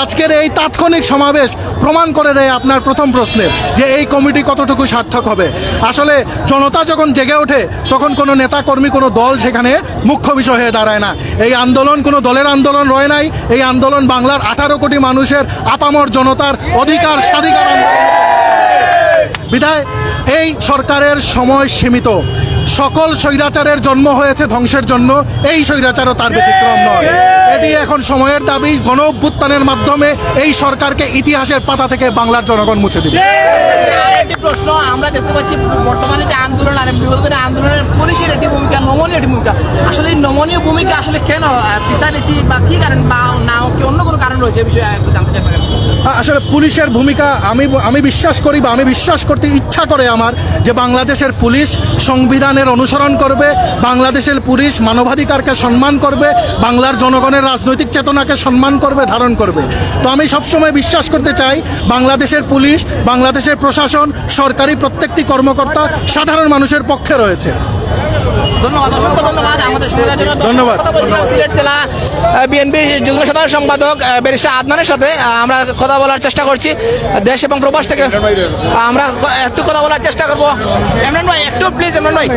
আজকের এই তাৎক্ষণিক সমাবেশ প্রমাণ করে দেয় আপনার প্রথম প্রশ্নের যে এই কমিটি কতটুকু সার্থক হবে। আসলে জনতা যখন জেগে ওঠে তখন কোনো নেতাকর্মী, কোনো দল সেখানে মুখ্য বিষয় হয়ে দাঁড়ায় না। এই আন্দোলন কোনো দলের আন্দোলন রয়ে নাই, এই আন্দোলন বাংলার 18 কোটি মানুষের আপামর জনতার অধিকার স্বাধিকার আন্দোলন। বিধায় এই সরকারের সময় সীমিত। সকল স্বৈরাচারের জন্ম হয়েছে ধ্বংসের জন্য, এই স্বৈরাচারও তার ব্যতিক্রম নয়। এটি এখন সময়ের দাবি। গণ অভ্যুত্থানের মাধ্যমে এই সরকারকে ইতিহাসের পাতা থেকে বাংলার জনগণ মুছে দিবে। একটি প্রশ্ন আমরা দেখতে পাচ্ছি, বর্তমানে যে আন্দোলন আর বিগত আন্দোলনের পুলিশের একটি ভূমিকা, নমনীয় একটি ভূমিকা। আসলে এই নমনীয় ভূমিকা আসলে কেন, পিছানীতি বা কি কারণ, বা না কি অন্য কোনো কারণ রয়েছে, এই বিষয়ে একটু জানতে চাই। আসলে পুলিশের ভূমিকা আমি বিশ্বাস করি বা আমি বিশ্বাস করতে ইচ্ছা করে আমার যে বাংলাদেশের পুলিশ সংবিধানের অনুসরণ করবে, বাংলাদেশের পুলিশ মানবাধিকারকে সম্মান করবে, বাংলার জনগণের রাজনৈতিক চেতনাকে সম্মান করবে, ধারণ করবে। তো আমি সবসময় বিশ্বাস করতে চাই বাংলাদেশের পুলিশ, বাংলাদেশের প্রশাসন, সরকারি প্রত্যেকটি কর্মকর্তা সাধারণ মানুষের পক্ষে রয়েছে। ধন্যবাদ, অসংখ্য ধন্যবাদ আমাদের সমাজের জন্য। ধন্যবাদ। কথা বলছিলাম সিলেট জেলা বিএনপির যুগ্ম সাধারণ সম্পাদক ব্যারিস্টার আদনানের সাথে। আমরা কথা বলার চেষ্টা করছি দেশ এবং প্রবাস থেকে। আমরা একটু কথা বলার চেষ্টা করবো। ইমরান ভাই একটু প্লিজ, ইমরান ভাই।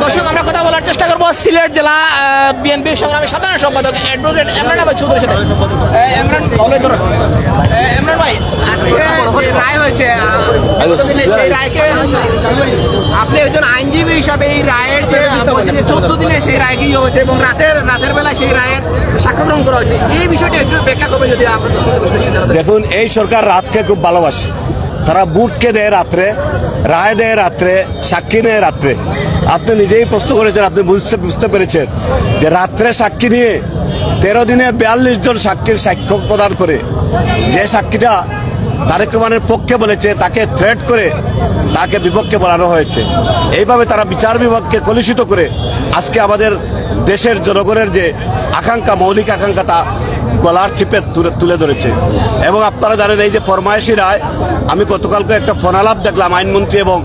দর্শক, আমরা কথা বলার চেষ্টা করবো সিলেট জেলা বিএনপির সংগ্রামী সাধারণ সম্পাদক অ্যাডভোকেট ইমরান আহমেদ চৌধুরীর সাথে। ইমরান ভাই, আজকে যে রায় হয়েছে, সেই রায়কে আপনি একজন আইনজীবী হিসাবে এই রায়ের যে 14 দিনে সেই রায়টি হয়েছে এবং রাতের বেলা সেই রায়ের সাক্ষ্য গ্রহণ করা হয়েছে, এই বিষয়টি একটু ব্যাখ্যা করবে যদি আমরা দেখুন, এই সরকার রাতকে খুব ভালোবাসে। তারা বুটকে দেয় রাত্রে, রায় দেয় রাত্রে, সাক্ষী নেয় রাত্রে। আপনি নিজেই প্রশ্ন করেছেন, আপনি বুঝতে পেরেছেন যে রাত্রে সাক্ষী নিয়ে 13 দিনে 42 জন সাক্ষীর সাক্ষ্য প্রদান করে যে সাক্ষীটা তারেক রহমানের পক্ষে বলেছে তাকে থ্রেট করে তাকে বিপক্ষে বলানো হয়েছে। এইভাবে তারা বিচার বিভাগকে কলুষিত করে আজকে আমাদের দেশের জনগণের যে আকাঙ্ক্ষা, মৌলিক আকাঙ্ক্ষা, তা গলার চিপে তুলে ধরেছে। এবং আপনারা জানেন এই যে ফরমায়েশি রায়, আমি গতকালকে একটা ফোনালাপ দেখলাম আইনমন্ত্রী এবং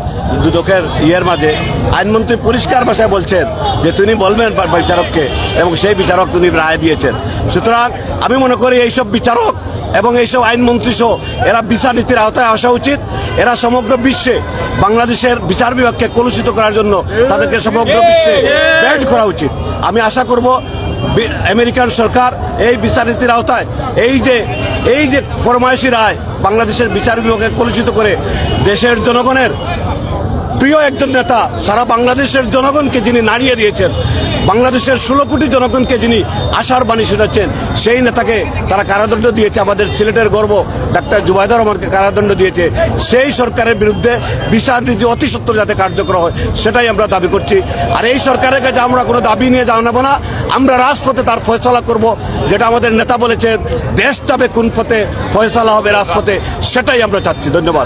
দুদকের মাঝে। আইনমন্ত্রী পরিষ্কার ভাষায় বলছেন যে তিনি বলবেন বিচারককে, এবং সেই বিচারক তিনি রায় দিয়েছেন। সুতরাং আমি মনে করি এইসব বিচারক এবং এইসব আইনমন্ত্রী সহ এরা বিচার নীতির আওতায় আসা উচিত। এরা সমগ্র বিশ্বে বাংলাদেশের বিচার বিভাগকে কলুষিত করার জন্য তাদেরকে সমগ্র বিশ্বে ব্যান্ড করা উচিত। আমি আশা করব আমেরিকান সরকার এই বিচার নীতির আওতায় এই যে ফরমায়েশি রায় বাংলাদেশের বিচার বিভাগকে কলুষিত করে দেশের জনগণের প্রিয় একজন নেতা, সারা বাংলাদেশের জনগণকে যিনি নাড়িয়ে দিয়েছেন, বাংলাদেশের 16 কোটি জনগণকে যিনি আশার বাণী শোনাচ্ছেন, সেই নেতাকে তারা কারাদণ্ড দিয়েছে। আমাদের সিলেটের গর্ব ডাক্তার জুবাইদুর রহমানকে কারাদণ্ড দিয়েছে। সেই সরকারের বিরুদ্ধে বিচার নীতি অতি সত্বর যাতে কার্যকর হয়, সেটাই আমরা দাবি করছি। আর এই সরকারের কাছে আমরা কোনো দাবি নিয়ে জানাবো না, আমরা রাজপথে তার ফয়সলা করব। যেটা আমাদের নেতা বলেছেন, দেশ যাবে কোন পথে, ফয়সলা হবে রাজপথে, সেটাই আমরা চাচ্ছি। ধন্যবাদ।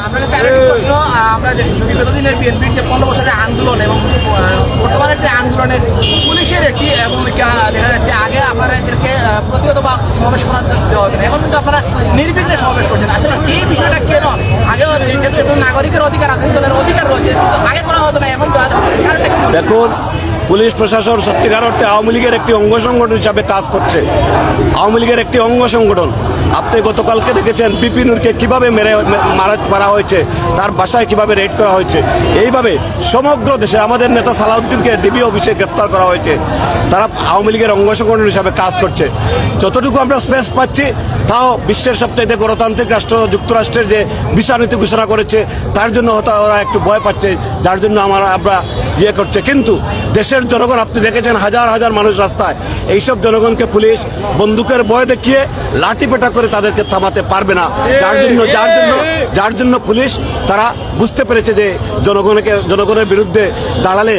আমরা দেখছি বিগত দিনের বিএনপির যে 15 বছরের আন্দোলন এবং বর্তমানের যে আন্দোলনের পুলিশের একটি ভূমিকা দেখা যাচ্ছে। আগে আপনাদেরকে প্রতিহত বা সমাবেশ করার দেওয়া হতো না, এখন কিন্তু আপনারা নির্বিঘ্নে সমাবেশ করছেন। আসলে এই বিষয়টা কেন? আগেও যেহেতু একটু নাগরিকের অধিকার, রাজনৈতিক দলের অধিকার রয়েছে, কিন্তু আগে করা হতো না, এখন কারণটা কি? দেখুন, পুলিশ প্রশাসন সত্যিকার অর্থে আওয়ামী লীগের একটি অঙ্গ সংগঠন হিসাবে কাজ করছে। আওয়ামী লীগের একটি অঙ্গ সংগঠন। আপনি গতকালকে দেখেছেন বিপিনুরকে কিভাবে মারা হয়েছে, তার বাসায় কিভাবে রেড করা হয়েছে। এইভাবে সমগ্র দেশে আমাদের নেতা সালাউদ্দিনকে ডিবি অফিসে গ্রেপ্তার করা হয়েছে। তারা আওয়ামী লীগের অঙ্গ সংগঠন হিসাবে কাজ করছে। যতটুকু আমরা স্পেস পাচ্ছি, তাও বিশ্বের সবচাইতে গণতান্ত্রিক রাষ্ট্র যুক্তরাষ্ট্রের যে বিচার নীতি ঘোষণা করেছে, তার জন্য হয়তো ওরা একটু ভয় পাচ্ছে, যার জন্য আমরা করছে। কিন্তু দেশের জনগণ, আপনি দেখেছেন হাজার হাজার মানুষ রাস্তায়, এইসব জনগণকে পুলিশ বন্দুকের ভয় দেখিয়ে লাঠি পেটা করে তাদেরকে থামাতে পারবে না। যার জন্য পুলিশ তারা বুঝতে পেরেছে যে জনগণের বিরুদ্ধে দাঁড়ালে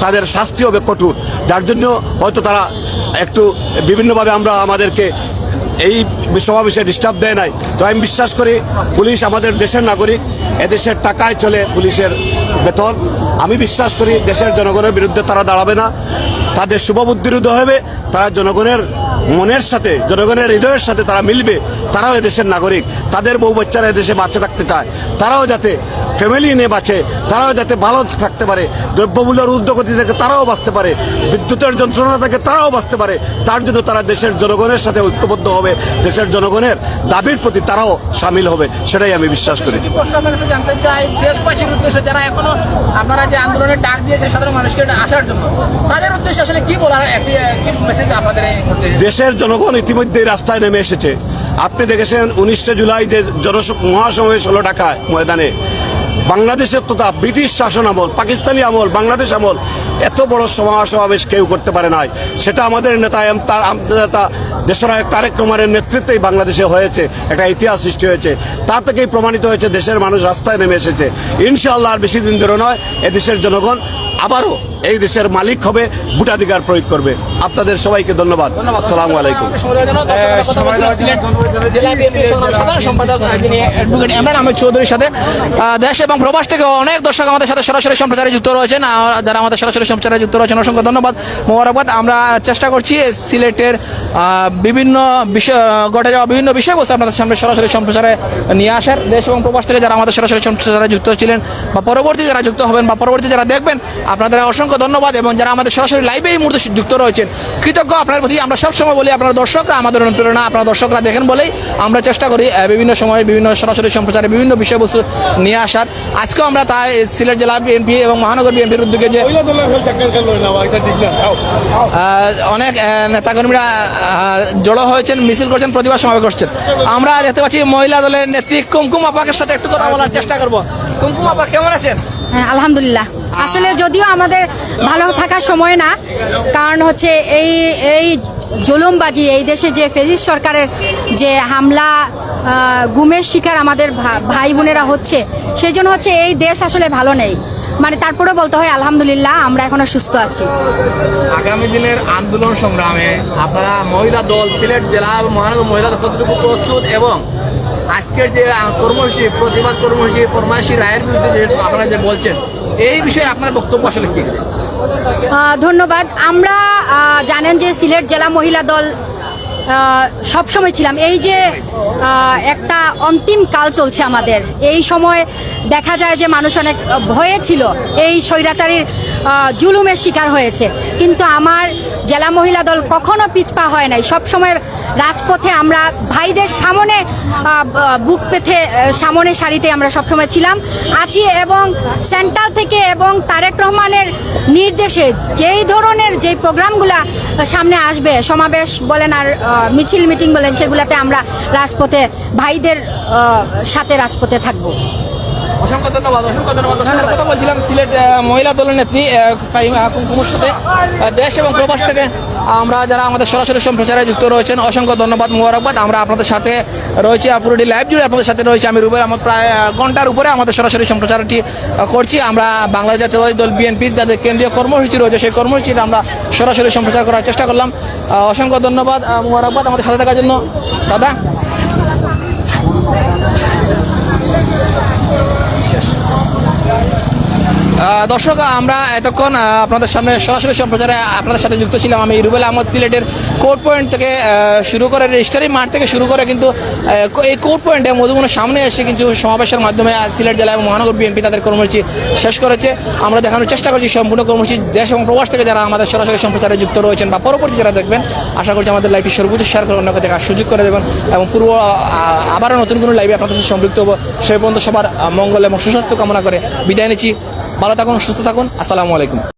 তাদের শাস্তি হবে কঠোর। যার জন্য হয়তো তারা একটু বিভিন্নভাবে আমাদেরকে এই সমাবেশে ডিস্টার্ব দেয় নাই। তো আমি বিশ্বাস করি পুলিশ আমাদের দেশের নাগরিক, এদেশের টাকায় চলে পুলিশের বেতন। আমি বিশ্বাস করি দেশের জনগণের বিরুদ্ধে তারা দাঁড়াবে না, তাদের শুভবুদ্ধির উদয় হবে। তারা জনগণের মনের সাথে, জনগণের হৃদয়ের সাথে তারা মিলবে। তারাও এদেশের নাগরিক, তাদের বউ বাচ্চারা এদেশে বাঁচে থাকতে চায়, তারাও যাতে ফ্যামিলি নিয়ে বাঁচে, তারাও যাতে ভালো থাকতে পারে, দ্রব্যমূল্যের ঊর্ধ্বগতি থেকে তারাও বাঁচতে পারে, বিদ্যুতের যন্ত্রণা থেকে তারাও বাঁচতে পারে। তার জন্য তারা দেশের জনগণের সাথে ঐক্যবদ্ধ হবে, দেশের জনগণের দাবির প্রতি তারাও সামিল হবে, সেটাই আমি বিশ্বাস করি। প্রশ্ন আপনার কাছে জানতে চাই, দেশবাসীর উদ্দেশ্যে যারা এখনো আপনারা যে আন্দোলনের ডাক দিয়েছে সাধারণ মানুষকে আসার জন্য, তাদের উদ্দেশ্যে আসলে কি বলার, কি মেসেজ আপনাদের? দেশের জনগণ ইতিমধ্যে রাস্তায় নেমে এসেছে। আপনি দেখেছেন 19 জুলাই যে মহাসমাবেশ হলো ঢাকা ময়দানে, বাংলাদেশের তথা ব্রিটিশ শাসন আমল, পাকিস্তানি আমল, বাংলাদেশ আমল এত বড় সমাবেশ কেউ করতে পারে নাই। সেটা আমাদের নেতা নেতা দেশনায়ক তারেক রহমানের নেতৃত্বেই বাংলাদেশে হয়েছে, একটা ইতিহাস সৃষ্টি হয়েছে। তা থেকেই প্রমাণিত হয়েছে দেশের মানুষ রাস্তায় নেমে এসেছে। ইনশাআল্লাহ আর বেশি দিন ধরে নয়, এদেশের জনগণ আবারও এই দেশের মালিক হবে, ভোটাধিকার প্রয়োগ করবে। আপনাদের সবাইকে ধন্যবাদ। আসসালামু আলাইকুম। সাধারণ সম্পাদক যিনি অ্যাডভোকেট ইমরান আহমেদ চৌধুরীর সাথে দেশ এবং প্রবাস থেকে অনেক দর্শক আমাদের সাথে সরাসরি সম্প্রচারে যুক্ত রয়েছেন। যারা আমাদের সরাসরি সম্প্রচারে যুক্ত রয়েছেন অসংখ্য ধন্যবাদ, মোবারকবাদ। আমরা চেষ্টা করছি সিলেটের বিভিন্ন বিষয় ঘটে যাওয়া বিভিন্ন বিষয়বস্তু আপনাদের সামনে সরাসরি সম্প্রচারে নিয়ে আসার। দেশ এবং প্রবাস থেকে যারা আমাদের সরাসরি সম্প্রচারে যুক্ত ছিলেন বা পরবর্তী যারা যুক্ত হবেন বা পরবর্তী যারা দেখবেন, আপনাদের অসংখ্য ধন্যবাদ। এবং যারা আমাদের সরাসরি লাইভে এই মুহূর্তে যুক্ত রয়েছেন, কৃতজ্ঞ আপনার প্রতি। আমরা সবসময় বলি আপনারা দর্শকরা আমাদের অনুপ্রেরণা, আপনারা দর্শকরা দেখেন বলেই আমরা চেষ্টা করি বিভিন্ন সময় বিভিন্ন সরাসরি সম্প্রচারে বিভিন্ন বিষয়বস্তু নিয়ে আসার। আজকেও আমরা তাই সিলেট জেলা বিএনপি এবং মহানগর বিএনপির উদ্যোগে যে অনেক নেতাকর্মীরা জড়ো হয়েছেন, মিছিল করছেন, প্রতিবাদ সমাবেশ করছেন। আমরা দেখতে পাচ্ছি মহিলা দলের নেত্রী কুমকুম আপাকের সাথে একটু কথা বলার চেষ্টা করব। কুমকুম আপা, কেমন আছেন? হ্যাঁ, আলহামদুলিল্লাহ। আসলে যদিও আমাদের ভালো থাকার সময় না, কারণ হচ্ছে এই জুলুমবাজি, এই দেশে যে ফেসিস্ট সরকারের যে হামলা গুমের শিকার আমাদের ভাই বোনেরা হচ্ছে, সেই জন্য হচ্ছে এই দেশ আসলে ভালো নেই। মানে তারপরে বলতে হয় আলহামদুলিল্লাহ আমরা এখনো সুস্থ আছি। আগামী দিনের আন্দোলন সংগ্রামে আপনারা মহিলা দল সিলেট জেলা এবং মহানগর মহিলা দল কতটুকু প্রস্তুত, এবং আজকের যে কর্মসূচি প্রতিবাদ কর্মসূচি ফরমাইশি রায়ের বিরুদ্ধে যেহেতু আপনারা যে বলছেন, এই বিষয়ে আপনার বক্তব্য আসলে কি? ধন্যবাদ। আমরা জানেন যে সিলেট জেলা মহিলা দল সবসময় ছিলাম। এই যে একটা অন্তিম কাল চলছে আমাদের, এই সময় দেখা যায় যে মানুষ অনেক ভয়ে ছিল, এই স্বৈরাচারীর জুলুমের শিকার হয়েছে। কিন্তু আমার জেলা মহিলা দল কখনো পিছপা হয় নাই। সবসময় রাজপথে আমরা ভাইদের সামনে বুক পেতে সামনে সারিতে আমরা সবসময় ছিলাম, আছি। এবং সেন্ট্রাল থেকে এবং তারেক রহমানের নির্দেশে যেই ধরনের যেই প্রোগ্রামগুলা সামনে আসবে, সমাবেশ বলেন আর মিছিল মিটিং বলেন, সেগুলাতে আমরা রাজপথে ভাইদের সাথে রাজপথে থাকবো। অসংখ্য ধন্যবাদ, অসংখ্য ধন্যবাদ। কথা বলছিলাম সিলেট মহিলা দলের নেত্রী কুমকুমের সাথে দেশ এবং প্রবাস থেকে আমরা যারা আমাদের সরাসরি সম্প্রচারে যুক্ত রয়েছেন, অসংখ্য ধন্যবাদ, মোবারকবাদ। আমরা আপনাদের সাথে রয়েছি, পুরোটি লাইভ জুড়ে আপনাদের সাথে রয়েছে আমি রুবেল আহমদ। প্রায় ঘন্টার উপরে আমাদের সরাসরি সম্প্রচারটি করছি। আমরা বাংলাদেশ জাতীয়তাবাদী দল বিএনপির যাদের কেন্দ্রীয় কর্মসূচি রয়েছে, সেই কর্মসূচিটা আমরা সরাসরি সম্প্রচার করার চেষ্টা করলাম। অসংখ্য ধন্যবাদ, মোবারকবাদ আমাদের সাথে থাকার জন্য। দাদা, দর্শক, আমরা এতক্ষণ আপনাদের সামনে সরাসরি সম্প্রচারে আপনাদের সাথে যুক্ত ছিলাম আমি রুবেল আহমদ। সিলেটের কোর্ট পয়েন্ট থেকে শুরু করে রেজিস্ট্রারি মাঠ থেকে শুরু করে কিন্তু এই কোর্ট পয়েন্টে মধুবনের সামনে এসে কিন্তু সমাবেশের মাধ্যমে সিলেট জেলা এবং মহানগর বিএনপি তাদের কর্মসূচি শেষ করেছে। আমরা দেখানোর চেষ্টা করছি সম্পূর্ণ কর্মসূচি দেশ এবং প্রবাস থেকে যারা আমাদের সরাসরি সম্প্রচারে যুক্ত রয়েছেন বা পরবর্তী যারা দেখবেন, আশা করছি আমাদের লাইভটি সর্বোচ্চ শেয়ার করে অন্যকে দেখার সুযোগ করে দেবেন এবং আবারও নতুন কোনো লাইভে আপনাদের সাথে সম্পৃক্ত হবো। সেই পর্যন্ত সবার মঙ্গল এবং সুস্বাস্থ্য কামনা করে বিদায় নিচ্ছি। ভালো থাকুন, সুস্থ থাকুন, আসসালামু আলাইকুম।